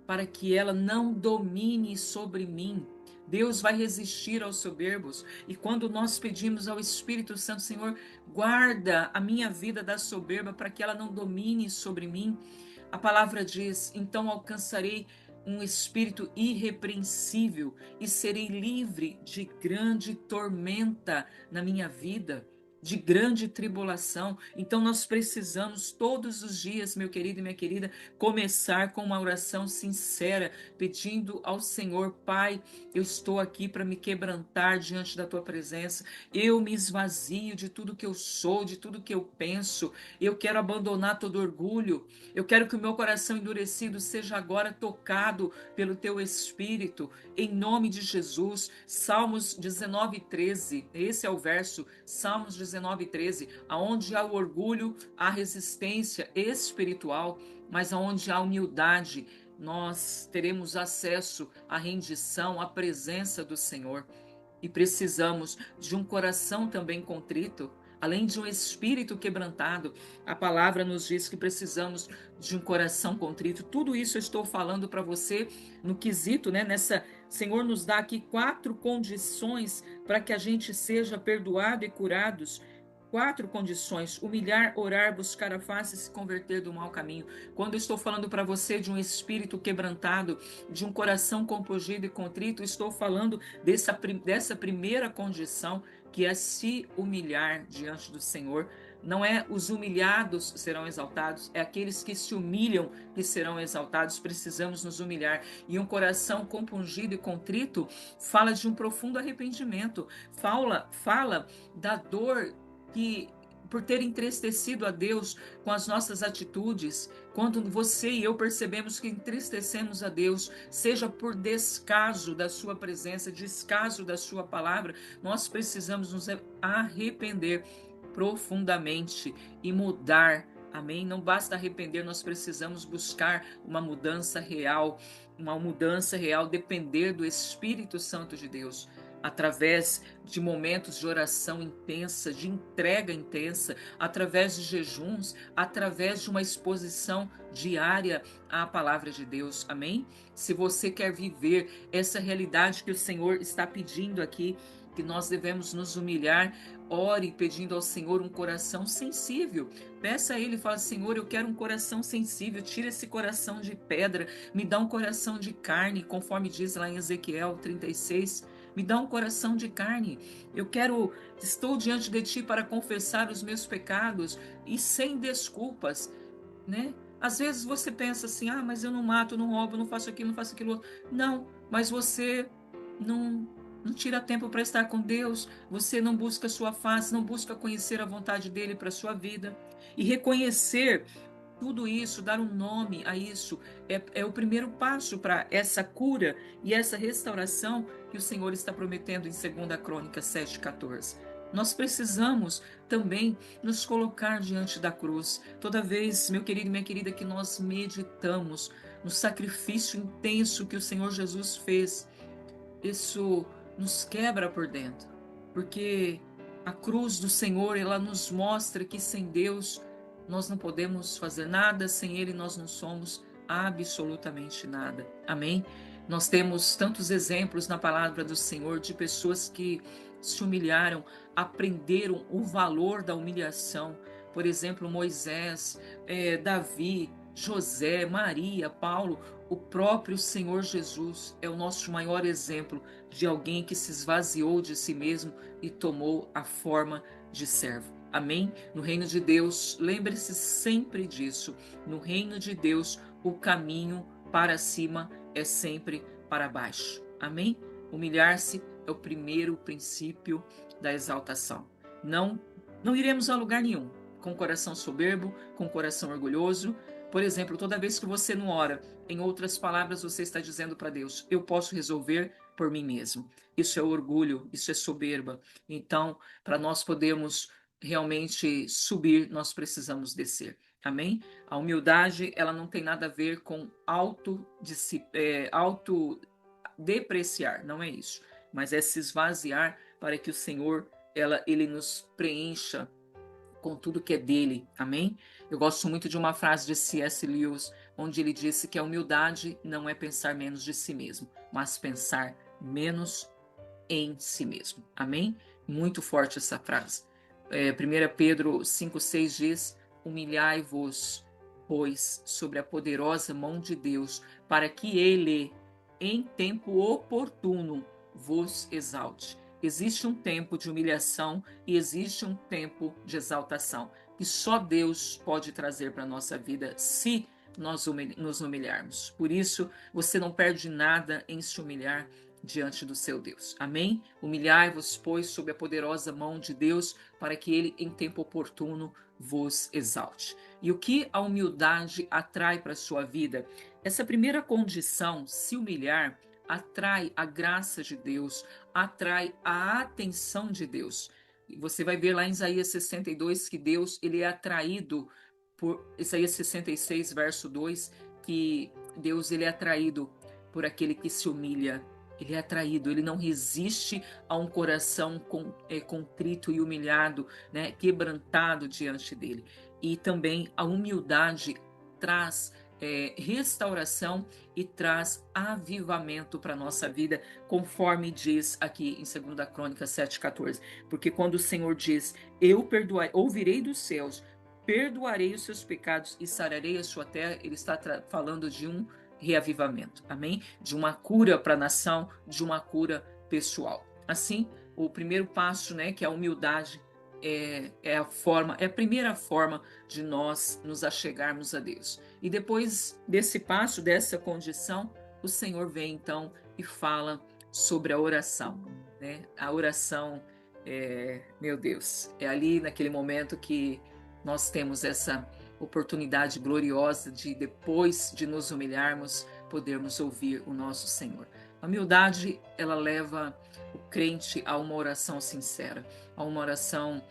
para que ela não domine sobre mim. Deus vai resistir aos soberbos. E quando nós pedimos ao Espírito Santo: Senhor, guarda a minha vida da soberba para que ela não domine sobre mim, a palavra diz: então alcançarei um espírito irrepreensível e serei livre de grande tormenta na minha vida, de grande tribulação. Então nós precisamos todos os dias, meu querido e minha querida, começar com uma oração sincera, pedindo ao Senhor: Pai, eu estou aqui para me quebrantar diante da tua presença. Eu me esvazio de tudo que eu sou, de tudo que eu penso. Eu quero abandonar todo orgulho. Eu quero que o meu coração endurecido seja agora tocado pelo teu Espírito, em nome de Jesus. Salmos 19:13, esse é o verso, Salmos 19:13, aonde há o orgulho, há resistência espiritual, mas aonde há humildade, nós teremos acesso à rendição, à presença do Senhor. E precisamos de um coração também contrito, além de um espírito quebrantado. A palavra nos diz que precisamos de um coração contrito. Tudo isso eu estou falando para você no quesito, né? Senhor nos dá aqui 4 condições para que a gente seja perdoado e curados. 4 condições: humilhar, orar, buscar a face e se converter do mau caminho. Quando eu estou falando para você de um espírito quebrantado, de um coração compungido e contrito, estou falando dessa primeira condição, que é se humilhar diante do Senhor. Não é os humilhados serão exaltados, é aqueles que se humilham que serão exaltados. Precisamos nos humilhar. E um coração compungido e contrito fala de um profundo arrependimento, fala da dor que por ter entristecido a Deus com as nossas atitudes. Quando você e eu percebemos que entristecemos a Deus, seja por descaso da sua presença, descaso da sua palavra, nós precisamos nos arrepender profundamente e mudar. Amém? Não basta arrepender, nós precisamos buscar uma mudança real, depender do Espírito Santo de Deus, através de momentos de oração intensa, de entrega intensa, através de jejuns, através de uma exposição diária à palavra de Deus. Amém? Se você quer viver essa realidade que o Senhor está pedindo aqui, que nós devemos nos humilhar, ore pedindo ao Senhor um coração sensível. Peça a Ele, fala: Senhor, eu quero um coração sensível, tira esse coração de pedra, me dá um coração de carne, conforme diz lá em Ezequiel 36. Me dá um coração de carne. Estou diante de Ti para confessar os meus pecados e sem desculpas, né? Às vezes você pensa assim: mas eu não mato, não roubo, não faço aquilo, não faço aquilo outro. Não, mas você não tira tempo para estar com Deus, você não busca a sua face, não busca conhecer a vontade dele para a sua vida. E reconhecer tudo isso, dar um nome a isso, é o primeiro passo para essa cura e essa restauração que o Senhor está prometendo em 2 Crônicas 7,14. Nós precisamos também nos colocar diante da cruz. Toda vez, meu querido e minha querida, que nós meditamos no sacrifício intenso que o Senhor Jesus fez, isso nos quebra por dentro, porque a cruz do Senhor, ela nos mostra que sem Deus nós não podemos fazer nada, sem Ele nós não somos absolutamente nada. Amém? Nós temos tantos exemplos na palavra do Senhor de pessoas que se humilharam, aprenderam o valor da humilhação. Por exemplo, Moisés, Davi, José, Maria, Paulo. O próprio Senhor Jesus é o nosso maior exemplo de alguém que se esvaziou de si mesmo e tomou a forma de servo. Amém? No reino de Deus, lembre-se sempre disso. No reino de Deus, o caminho para cima é sempre para baixo. Amém? Humilhar-se é o primeiro princípio da exaltação. Não iremos a lugar nenhum com o coração soberbo, com o coração orgulhoso. Por exemplo, toda vez que você não ora, em outras palavras, você está dizendo para Deus: eu posso resolver por mim mesmo. Isso é orgulho, isso é soberba. Então, para nós podermos realmente subir, nós precisamos descer. Amém? A humildade, ela não tem nada a ver com autodepreciar, não é isso. Mas é se esvaziar para que o Senhor, ele nos preencha com tudo que é dele. Amém? Eu gosto muito de uma frase de C.S. Lewis, onde ele disse que a humildade não é pensar menos de si mesmo, mas pensar menos em si mesmo. Amém? Muito forte essa frase. 1 Pedro 5,6 diz: humilhai-vos, pois, sobre a poderosa mão de Deus, para que ele, em tempo oportuno, vos exalte. Existe um tempo de humilhação e existe um tempo de exaltação, que só Deus pode trazer para a nossa vida se nós nos humilharmos. Por isso, você não perde nada em se humilhar diante do seu Deus. Amém? Humilhai-vos, pois, sob a poderosa mão de Deus, para que ele, em tempo oportuno, vos exalte. E o que a humildade atrai para a sua vida? Essa primeira condição, se humilhar, atrai a graça de Deus, atrai a atenção de Deus. E você vai ver lá em Isaías 62 que Deus, ele é atraído por Isaías 66, verso 2, que Deus, ele é atraído por aquele que se humilha. Ele é atraído, ele não resiste a um coração contrito e humilhado, né, quebrantado diante dele. E também a humildade traz restauração e traz avivamento para a nossa vida, conforme diz aqui em 2 Crônicas 7,14. Porque quando o Senhor diz: eu ouvirei dos céus, perdoarei os seus pecados e sararei a sua terra, ele está falando de um reavivamento, amém? De uma cura para a nação, de uma cura pessoal. Assim, o primeiro passo, né, que é a humildade, é a primeira forma de nós nos achegarmos a Deus. E depois desse passo, dessa condição, o Senhor vem então e fala sobre a oração, né? A oração, meu Deus, é ali naquele momento que nós temos essa oportunidade gloriosa de, depois de nos humilharmos, podermos ouvir o nosso Senhor. A humildade, ela leva o crente a uma oração sincera, a uma oração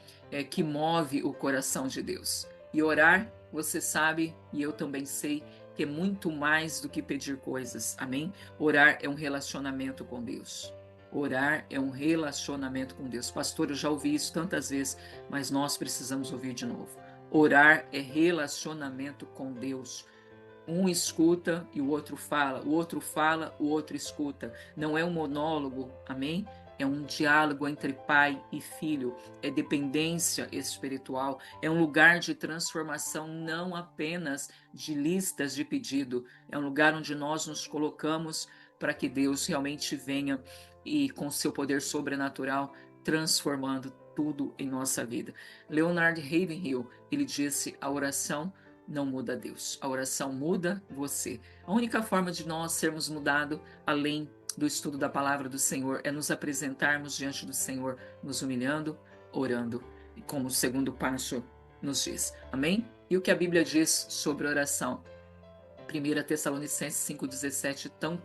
que move o coração de Deus. E orar, você sabe, e eu também sei, que é muito mais do que pedir coisas, amém? Orar é um relacionamento com Deus. Orar é um relacionamento com Deus. Pastor, eu já ouvi isso tantas vezes, mas nós precisamos ouvir de novo. Orar é relacionamento com Deus. Um escuta e o outro fala, o outro escuta. Não é um monólogo, amém? É um diálogo entre pai e filho, é dependência espiritual, é um lugar de transformação, não apenas de listas de pedido, é um lugar onde nós nos colocamos para que Deus realmente venha e, com seu poder sobrenatural, transformando tudo em nossa vida. Leonard Ravenhill, ele disse: a oração não muda Deus, a oração muda você. A única forma de nós sermos mudados, além do estudo da palavra do Senhor, é nos apresentarmos diante do Senhor, nos humilhando, orando, como o segundo passo nos diz. Amém? E o que a Bíblia diz sobre oração? 1 Tessalonicenses 5,17, tão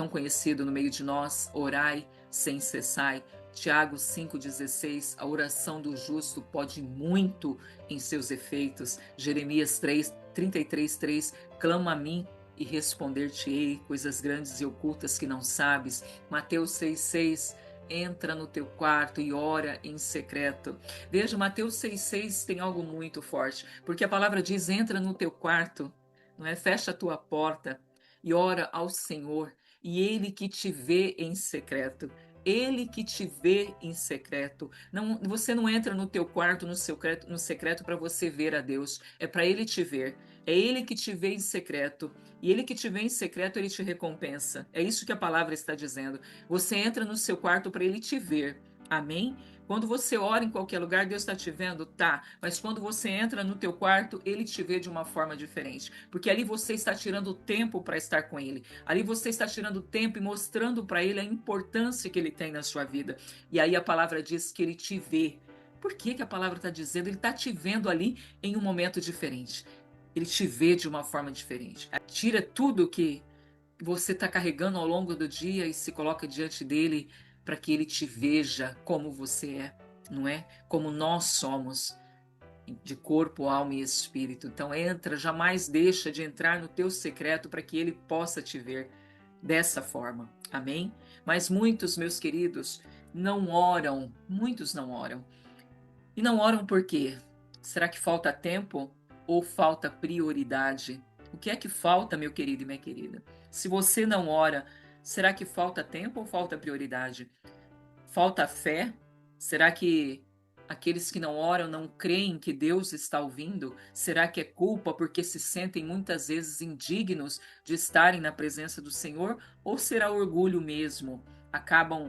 conhecido no meio de nós: orai sem cessar. Tiago 5,16, a oração do justo pode muito em seus efeitos. Jeremias 33,3, clama a mim e responder-te-ei coisas grandes e ocultas que não sabes. Mateus 6,6, entra no teu quarto e ora em secreto. Veja, Mateus 6,6 tem algo muito forte, porque a palavra diz: entra no teu quarto, não é? Fecha a tua porta e ora ao Senhor, e Ele que te vê em secreto. Ele que te vê em secreto. Não, você não entra no teu quarto no secreto para você ver a Deus. É para Ele te ver. É Ele que te vê em secreto. E Ele que te vê em secreto, Ele te recompensa. É isso que a palavra está dizendo. Você entra no seu quarto para Ele te ver. Amém? Quando você ora em qualquer lugar, Deus está te vendo? Tá. Mas quando você entra no teu quarto, Ele te vê de uma forma diferente. Porque ali você está tirando tempo para estar com Ele. Ali você está tirando tempo e mostrando para Ele a importância que Ele tem na sua vida. E aí a palavra diz que Ele te vê. Por que que a palavra está dizendo? Ele está te vendo ali em um momento diferente. Ele te vê de uma forma diferente. Tira tudo que você está carregando ao longo do dia e se coloca diante dele para que ele te veja como você é, não é? Como nós somos, de corpo, alma e espírito. Então entra, jamais deixa de entrar no teu secreto para que ele possa te ver dessa forma. Amém? Mas muitos, meus queridos, não oram, muitos não oram. E não oram por quê? Será que falta tempo ou falta prioridade? O que é que falta, meu querido e minha querida? Se você não ora, será que falta tempo ou falta prioridade? Falta fé? Será que aqueles que não oram não creem que Deus está ouvindo? Será que é culpa porque se sentem muitas vezes indignos de estarem na presença do Senhor? Ou será orgulho mesmo?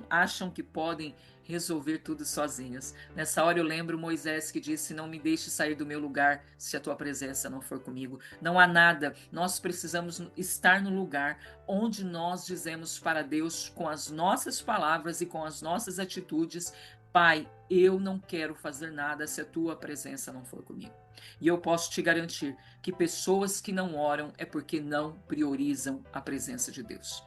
Acham que podem resolver tudo sozinhos. Nessa hora eu lembro Moisés que disse: não me deixe sair do meu lugar se a tua presença não for comigo. Não há nada, nós precisamos estar no lugar onde nós dizemos para Deus com as nossas palavras e com as nossas atitudes: Pai, eu não quero fazer nada se a tua presença não for comigo. E eu posso te garantir que pessoas que não oram é porque não priorizam a presença de Deus.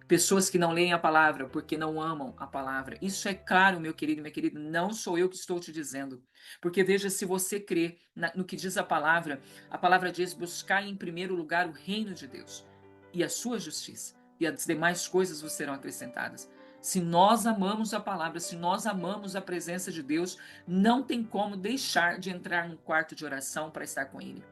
Pessoas que não leem a palavra porque não amam a palavra. Isso é claro, meu querido e minha querida, não sou eu que estou te dizendo. Porque veja, se você crê no que diz a palavra diz: buscar em primeiro lugar o reino de Deus e a sua justiça, e as demais coisas vos serão acrescentadas. Se nós amamos a palavra, se nós amamos a presença de Deus, não tem como deixar de entrar num quarto de oração para estar com Ele,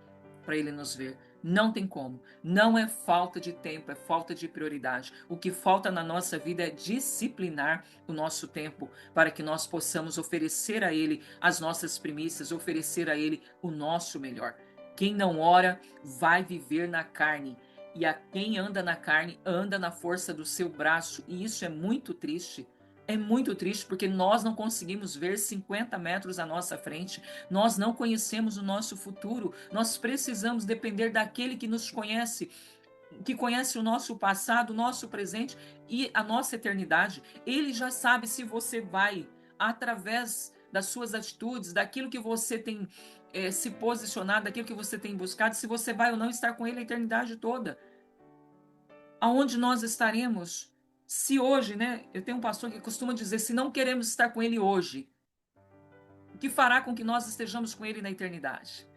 para Ele nos ver. Não tem como. Não é falta de tempo, é falta de prioridade. O que falta na nossa vida é disciplinar o nosso tempo para que nós possamos oferecer a Ele as nossas primícias, oferecer a Ele o nosso melhor. Quem não ora vai viver na carne. E a quem anda na carne anda na força do seu braço. E isso é muito triste. É muito triste porque nós não conseguimos ver 50 metros à nossa frente, nós não conhecemos o nosso futuro, nós precisamos depender daquele que nos conhece, que conhece o nosso passado, o nosso presente e a nossa eternidade. Ele já sabe se você vai, através das suas atitudes, daquilo que você tem se posicionado, daquilo que você tem buscado, se você vai ou não estar com ele a eternidade toda. Aonde nós estaremos? Se hoje, né? Eu tenho um pastor que costuma dizer: se não queremos estar com ele hoje, o que fará com que nós estejamos com ele na eternidade?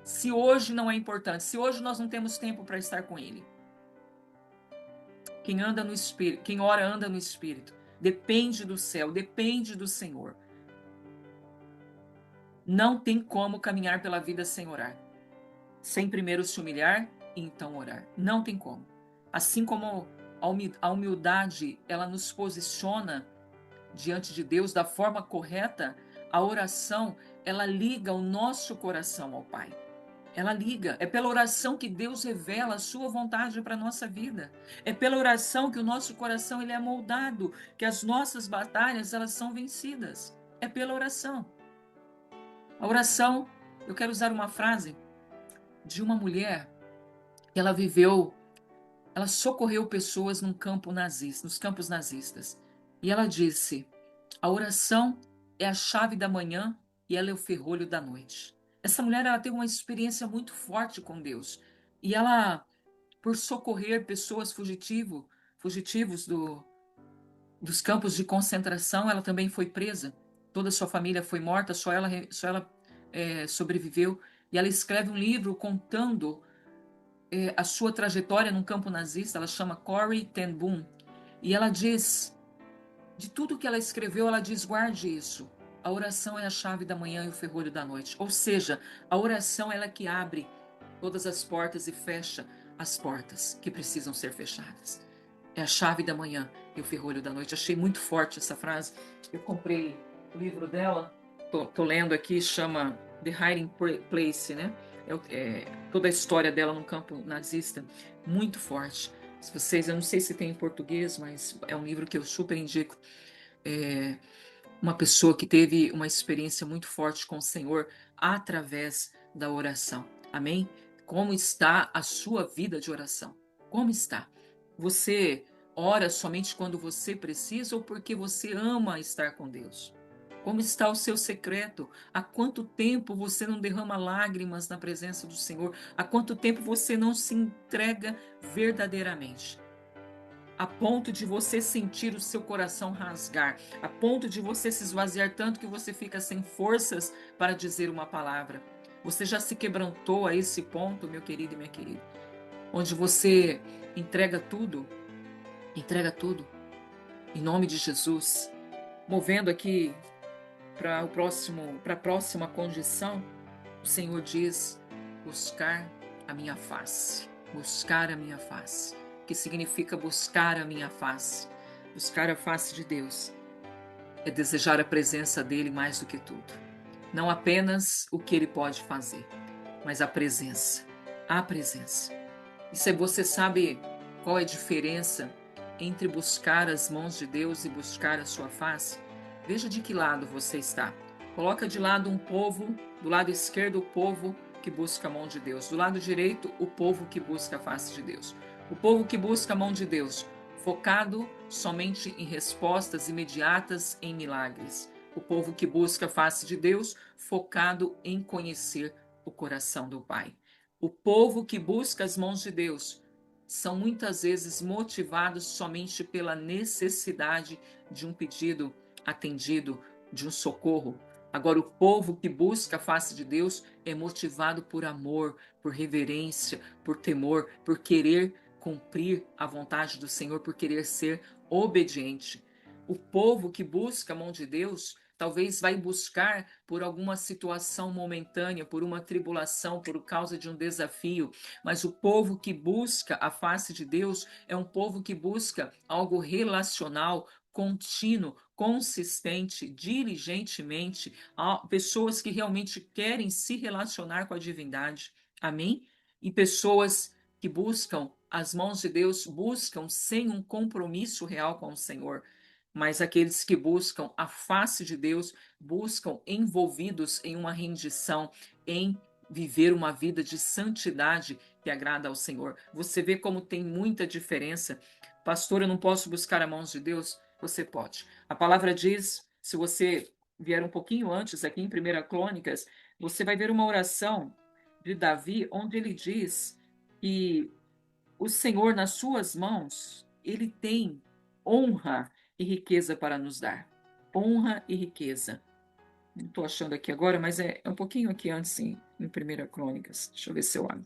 Se hoje não é importante, se hoje nós não temos tempo para estar com ele. Quem anda no espírito, quem ora anda no espírito, depende do céu, depende do Senhor. Não tem como caminhar pela vida sem orar, sem primeiro se humilhar e então orar. Não tem como. Assim como a humildade, ela nos posiciona diante de Deus da forma correta, a oração, ela liga o nosso coração ao Pai. Ela liga. É pela oração que Deus revela a sua vontade para a nossa vida. É pela oração que o nosso coração ele é moldado, que as nossas batalhas elas são vencidas. É pela oração. A oração, eu quero usar uma frase de uma mulher que ela viveu, ela socorreu pessoas num campo nazista, nos campos nazistas. E ela disse: a oração é a chave da manhã e ela é o ferrolho da noite. Essa mulher ela teve uma experiência muito forte com Deus. E ela, por socorrer pessoas fugitivos dos campos de concentração, ela também foi presa. Toda a sua família foi morta, só ela sobreviveu. E ela escreve um livro contando a sua trajetória num campo nazista. Ela chama Corrie ten Boom. E ela diz, de tudo que ela escreveu, ela diz: guarde isso. A oração é a chave da manhã e o ferrolho da noite. Ou seja, a oração é ela que abre todas as portas e fecha as portas que precisam ser fechadas. É a chave da manhã e o ferrolho da noite. Achei muito forte essa frase. Eu comprei o livro dela, tô lendo aqui, chama The Hiding Place, né? Toda a história dela no campo nazista, muito forte. Se vocês, eu não sei se tem em português, mas é um livro que eu super indico. É uma pessoa que teve uma experiência muito forte com o Senhor através da oração. Amém? Como está a sua vida de oração? Como está? Você ora somente quando você precisa ou porque você ama estar com Deus? Como está o seu secreto? Há quanto tempo você não derrama lágrimas na presença do Senhor? Há quanto tempo você não se entrega verdadeiramente? A ponto de você sentir o seu coração rasgar, a ponto de você se esvaziar tanto que você fica sem forças para dizer uma palavra. Você já se quebrantou a esse ponto, meu querido e minha querida, onde você entrega tudo, em nome de Jesus, movendo aqui para a próxima condição. O Senhor diz: buscar a minha face, buscar a minha face, que significa buscar a minha face. Buscar a face de Deus é desejar a presença dele mais do que tudo. Não apenas o que ele pode fazer, mas a presença. A presença. E se você sabe qual é a diferença entre buscar as mãos de Deus e buscar a sua face, veja de que lado você está. Coloca de lado um povo, do lado esquerdo o povo que busca a mão de Deus, do lado direito o povo que busca a face de Deus. O povo que busca a mão de Deus, focado somente em respostas imediatas, em milagres. O povo que busca a face de Deus, focado em conhecer o coração do Pai. O povo que busca as mãos de Deus são muitas vezes motivados somente pela necessidade de um pedido atendido, de um socorro. Agora, o povo que busca a face de Deus é motivado por amor, por reverência, por temor, por querer cumprir a vontade do Senhor, por querer ser obediente. O povo que busca a mão de Deus talvez vai buscar por alguma situação momentânea, por uma tribulação, por causa de um desafio, mas o povo que busca a face de Deus é um povo que busca algo relacional, contínuo, consistente, diligentemente, pessoas que realmente querem se relacionar com a divindade. Amém? E pessoas que buscam as mãos de Deus, buscam sem um compromisso real com o Senhor. mas aqueles que buscam a face de Deus, buscam envolvidos em uma rendição, em viver uma vida de santidade que agrada ao Senhor. Você vê como tem muita diferença. Pastor, eu não posso buscar a mãos de Deus? Você pode. A palavra diz, se você vier um pouquinho antes, aqui em 1 Crônicas, você vai ver uma oração de Davi, onde ele diz que o Senhor, nas suas mãos, ele tem honra e riqueza para nos dar. Honra e riqueza. Não estou achando aqui agora, mas é um pouquinho aqui antes, em 1 Crônicas. Deixa eu ver se eu abro.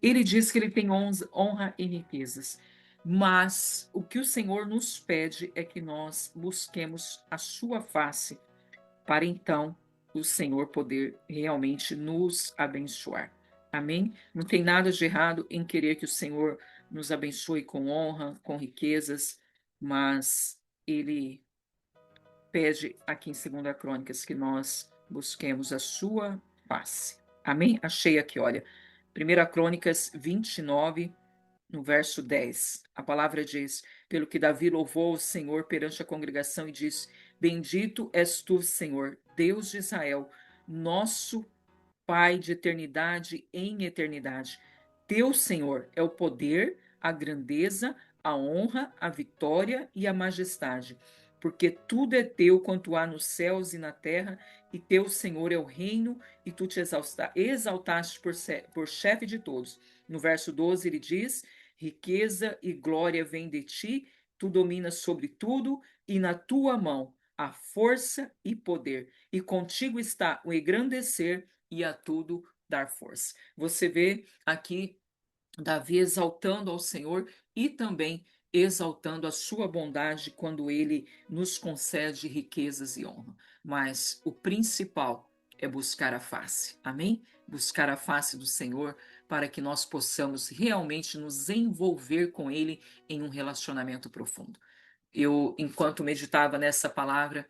Ele diz que ele tem honra e riquezas. Mas o que o Senhor nos pede é que nós busquemos a sua face, para então o Senhor poder realmente nos abençoar. Amém? Não tem nada de errado em querer que o Senhor nos abençoe com honra, com riquezas, mas ele pede aqui em 2 Crônicas que nós busquemos a sua face. Amém? Achei aqui, olha. 1 Crônicas 29, no verso 10, a palavra diz: Pelo que Davi louvou o Senhor perante a congregação e disse: Bendito és tu, Senhor, Deus de Israel, nosso Pai de eternidade em eternidade. Teu, Senhor, é o poder, a grandeza, a honra, a vitória e a majestade, porque tudo é teu quanto há nos céus e na terra, e teu, Senhor, é o reino, e tu te exaltaste por chefe de todos. No verso 12 ele diz: riqueza e glória vêm de ti, tu dominas sobre tudo, e na tua mão há força e poder, e contigo está o engrandecer e a tudo dar força. Você vê aqui Davi exaltando ao Senhor e também exaltando a sua bondade quando ele nos concede riquezas e honra. Mas o principal é buscar a face. Amém? Buscar a face do Senhor para que nós possamos realmente nos envolver com ele em um relacionamento profundo. Eu, enquanto meditava nessa palavra,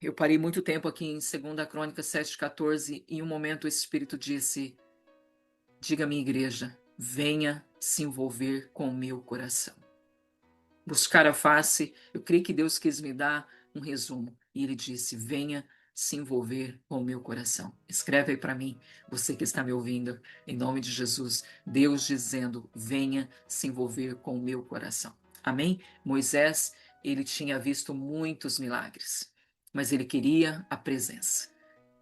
eu parei muito tempo aqui em 2 Crônicas 7,14 e em um momento o Espírito disse: diga à minha igreja, venha se envolver com o meu coração. Buscar a face, eu creio que Deus quis me dar um resumo. E ele disse: venha se envolver com o meu coração. Escreve aí para mim, você que está me ouvindo, em nome de Jesus. Deus dizendo: venha se envolver com o meu coração. Amém? Moisés, ele tinha visto muitos milagres, mas ele queria a presença.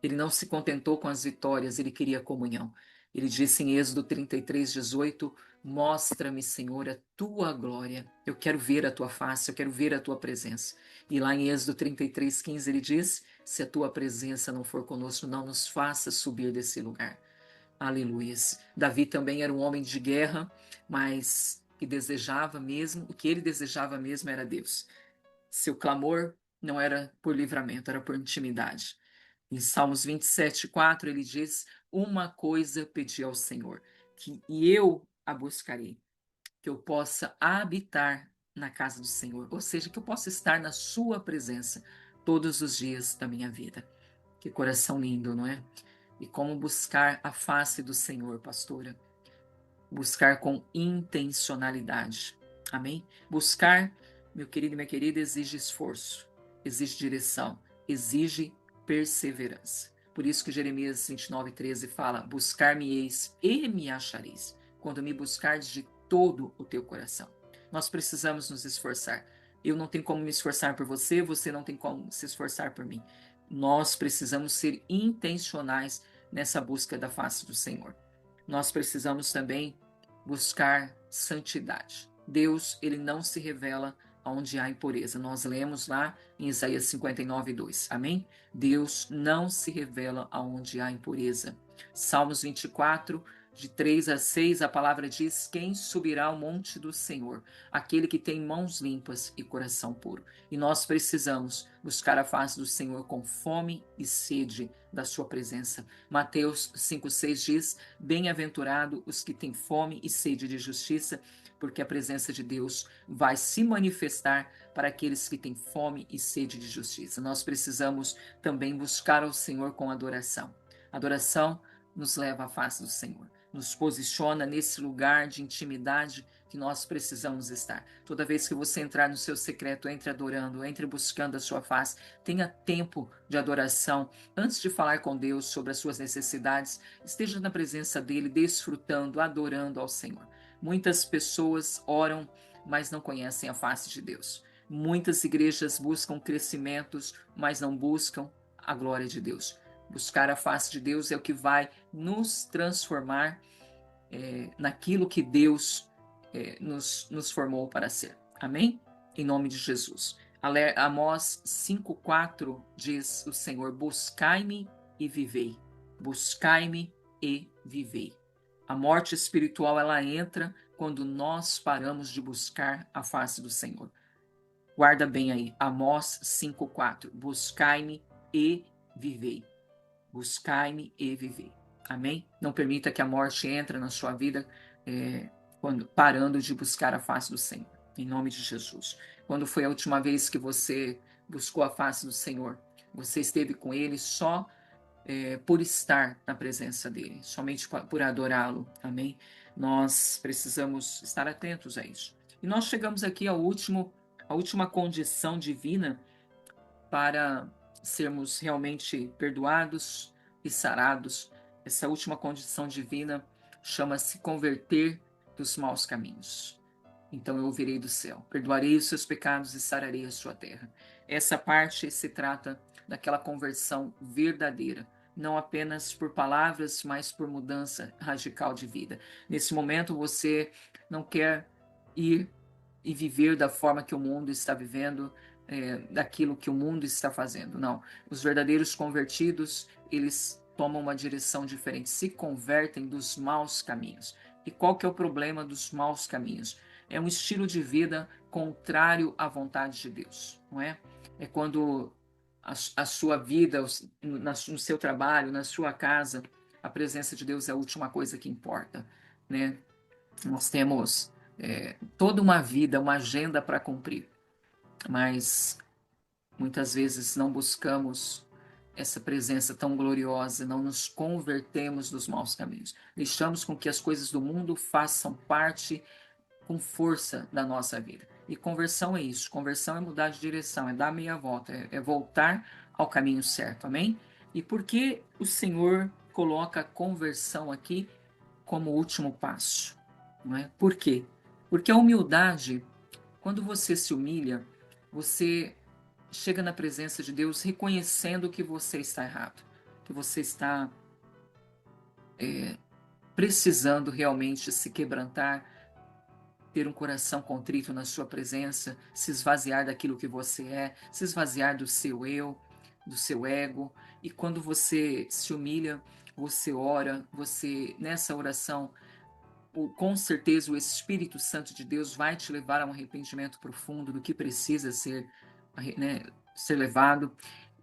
Ele não se contentou com as vitórias, ele queria comunhão. Ele disse em Êxodo 33:18: mostra-me, Senhor, a tua glória. Eu quero ver a tua face, eu quero ver a tua presença. E lá em Êxodo 33:15 ele diz: se a tua presença não for conosco, não nos faça subir desse lugar. Aleluias. Davi também era um homem de guerra, mas que desejava mesmo, o que ele desejava mesmo era Deus. Seu clamor não era por livramento, era por intimidade. Em Salmos 27:4 ele diz: uma coisa pedi ao Senhor, e eu a buscarei, que eu possa habitar na casa do Senhor, ou seja, que eu possa estar na sua presença todos os dias da minha vida. Que coração lindo, não é? E como buscar a face do Senhor, pastora? Buscar com intencionalidade. Amém? Buscar, meu querido e minha querida, exige esforço, exige direção, exige perseverança. Por isso que Jeremias 29:13 fala: buscar-me-eis e me achareis, quando me buscardes de todo o teu coração. Nós precisamos nos esforçar. Eu não tenho como me esforçar por você, você não tem como se esforçar por mim. Nós precisamos ser intencionais nessa busca da face do Senhor. Nós precisamos também buscar santidade. Deus, ele não se revela onde há impureza. Nós lemos lá em Isaías 59:2. Amém? Deus não se revela onde há impureza. Salmos 24, de 3 a 6, a palavra diz: quem subirá ao monte do Senhor? Aquele que tem mãos limpas e coração puro. E nós precisamos buscar a face do Senhor com fome e sede da sua presença. Mateus 5:6 diz: bem-aventurado os que têm fome e sede de justiça, porque a presença de Deus vai se manifestar para aqueles que têm fome e sede de justiça. Nós precisamos também buscar ao Senhor com adoração. Adoração nos leva à face do Senhor. nos posiciona nesse lugar de intimidade que nós precisamos estar. Toda vez que você entrar no seu secreto, entre adorando, entre buscando a sua face, tenha tempo de adoração. Antes de falar com Deus sobre as suas necessidades, esteja na presença dele, desfrutando, adorando ao Senhor. Muitas pessoas oram, mas não conhecem a face de Deus. Muitas igrejas buscam crescimentos, mas não buscam a glória de Deus. Buscar a face de Deus é o que vai nos transformar naquilo que Deus nos formou para ser. Amém? Em nome de Jesus. Amós 5,4 diz o Senhor: buscai-me e vivei. Buscai-me e vivei. A morte espiritual, ela entra quando nós paramos de buscar a face do Senhor. Guarda bem aí, Amós 5,4. Buscai-me e vivei. Buscai-me e vivei. Amém? Não permita que a morte entre na sua vida parando de buscar a face do Senhor. Em nome de Jesus. Quando foi a última vez que você buscou a face do Senhor? Você esteve com Ele só por estar na presença dEle, somente por adorá-lo. Amém? Nós precisamos estar atentos a isso. E nós chegamos aqui à última condição divina para sermos realmente perdoados e sarados. Essa última condição divina chama-se converter dos maus caminhos. Então eu ouvirei do céu, perdoarei os seus pecados e sararei a sua terra. Essa parte se trata daquela conversão verdadeira, não apenas por palavras, mas por mudança radical de vida. Nesse momento você não quer ir e viver da forma que o mundo está vivendo, daquilo que o mundo está fazendo. Não. Os verdadeiros convertidos, eles tomam uma direção diferente, se convertem dos maus caminhos. E qual que é o problema dos maus caminhos? É um estilo de vida contrário à vontade de Deus, não é? É quando a sua vida, no seu trabalho, na sua casa, a presença de Deus é a última coisa que importa, né? Nós temos toda uma vida, uma agenda para cumprir, mas muitas vezes não buscamos essa presença tão gloriosa, não nos convertemos dos maus caminhos. Deixamos com que as coisas do mundo façam parte com força da nossa vida. E conversão é isso, conversão é mudar de direção, é dar meia volta, é voltar ao caminho certo, amém? E por que o Senhor coloca a conversão aqui como último passo? Não é? Por quê? Porque a humildade, quando você se humilha, você chega na presença de Deus reconhecendo que você está errado, que você está precisando realmente se quebrantar, ter um coração contrito na sua presença, se esvaziar daquilo que você é, se esvaziar do seu eu, do seu ego. E quando você se humilha, você ora, você nessa oração, com certeza o Espírito Santo de Deus vai te levar a um arrependimento profundo do que precisa ser, né, ser levado.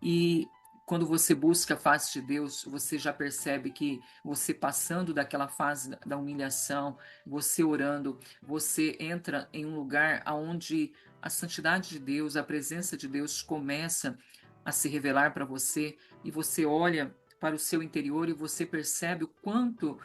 E quando você busca a face de Deus, você já percebe que você passando daquela fase da humilhação, você orando, você entra em um lugar onde a santidade de Deus, a presença de Deus começa a se revelar para você, e você olha para o seu interior e você percebe o quanto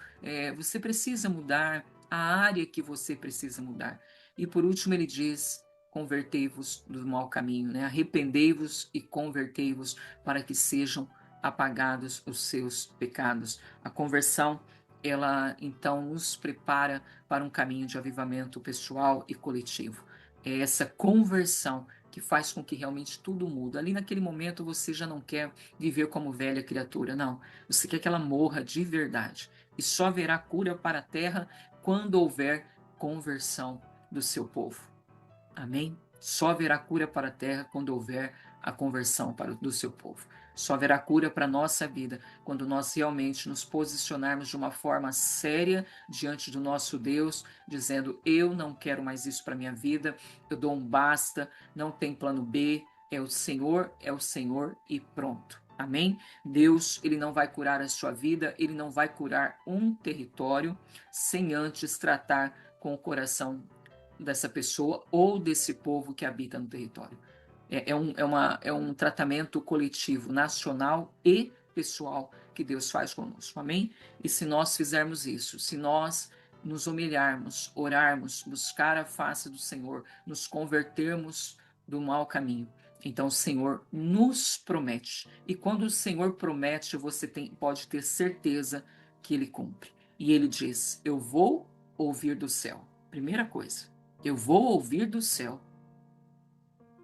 você precisa mudar, a área que você precisa mudar. E por último ele diz: convertei-vos do mau caminho, né? Arrependei-vos e convertei-vos para que sejam apagados os seus pecados. A conversão, ela então nos prepara para um caminho de avivamento pessoal e coletivo. É essa conversão que faz com que realmente tudo muda. Ali naquele momento você já não quer viver como velha criatura, não. Você quer que ela morra de verdade. E só haverá cura para a terra quando houver conversão do seu povo. Amém? Só haverá cura para a terra quando houver a conversão do seu povo. Só haverá cura para a nossa vida quando nós realmente nos posicionarmos de uma forma séria diante do nosso Deus, dizendo: eu não quero mais isso para a minha vida, eu dou um basta, não tem plano B, é o Senhor e pronto. Amém? Deus, ele não vai curar a sua vida, ele não vai curar um território sem antes tratar com o coração dessa pessoa ou desse povo que habita no território. É um tratamento coletivo, nacional e pessoal que Deus faz conosco, amém? E se nós fizermos isso, se nós nos humilharmos, orarmos, buscar a face do Senhor, nos convertermos do mau caminho, então o Senhor nos promete. E quando o Senhor promete, você pode ter certeza que Ele cumpre. E Ele diz: eu vou ouvir do céu. Primeira coisa, eu vou ouvir do céu.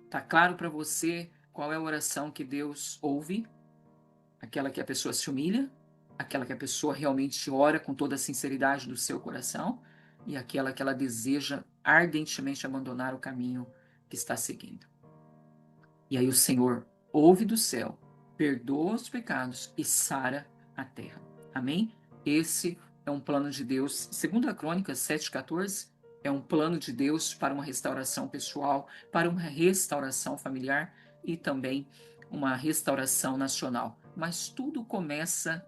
Tá claro para você qual é a oração que Deus ouve? Aquela que a pessoa se humilha, aquela que a pessoa realmente ora com toda a sinceridade do seu coração, e aquela que ela deseja ardentemente abandonar o caminho que está seguindo. E aí o Senhor ouve do céu, perdoa os pecados e sara a terra. Amém? Esse é um plano de Deus. Segundo a Crônicas 7,14, é um plano de Deus para uma restauração pessoal, para uma restauração familiar e também uma restauração nacional. Mas tudo começa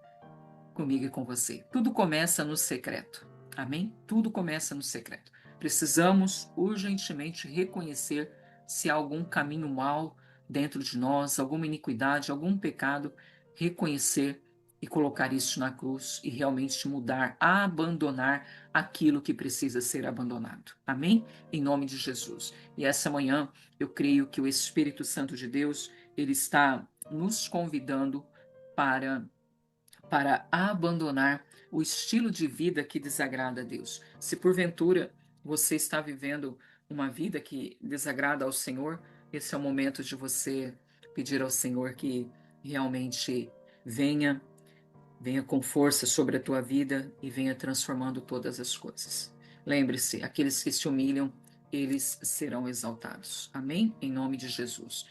comigo e com você. Tudo começa no secreto. Amém? Tudo começa no secreto. Precisamos urgentemente reconhecer se há algum caminho mal dentro de nós, alguma iniquidade, algum pecado, reconhecer e colocar isso na cruz e realmente mudar, abandonar aquilo que precisa ser abandonado. Amém? Em nome de Jesus. E essa manhã eu creio que o Espírito Santo de Deus, ele está nos convidando para abandonar o estilo de vida que desagrada a Deus. Se porventura você está vivendo uma vida que desagrada ao Senhor, esse é o momento de você pedir ao Senhor que realmente venha, venha com força sobre a tua vida e venha transformando todas as coisas. Lembre-se, aqueles que se humilham, eles serão exaltados. Amém? Em nome de Jesus.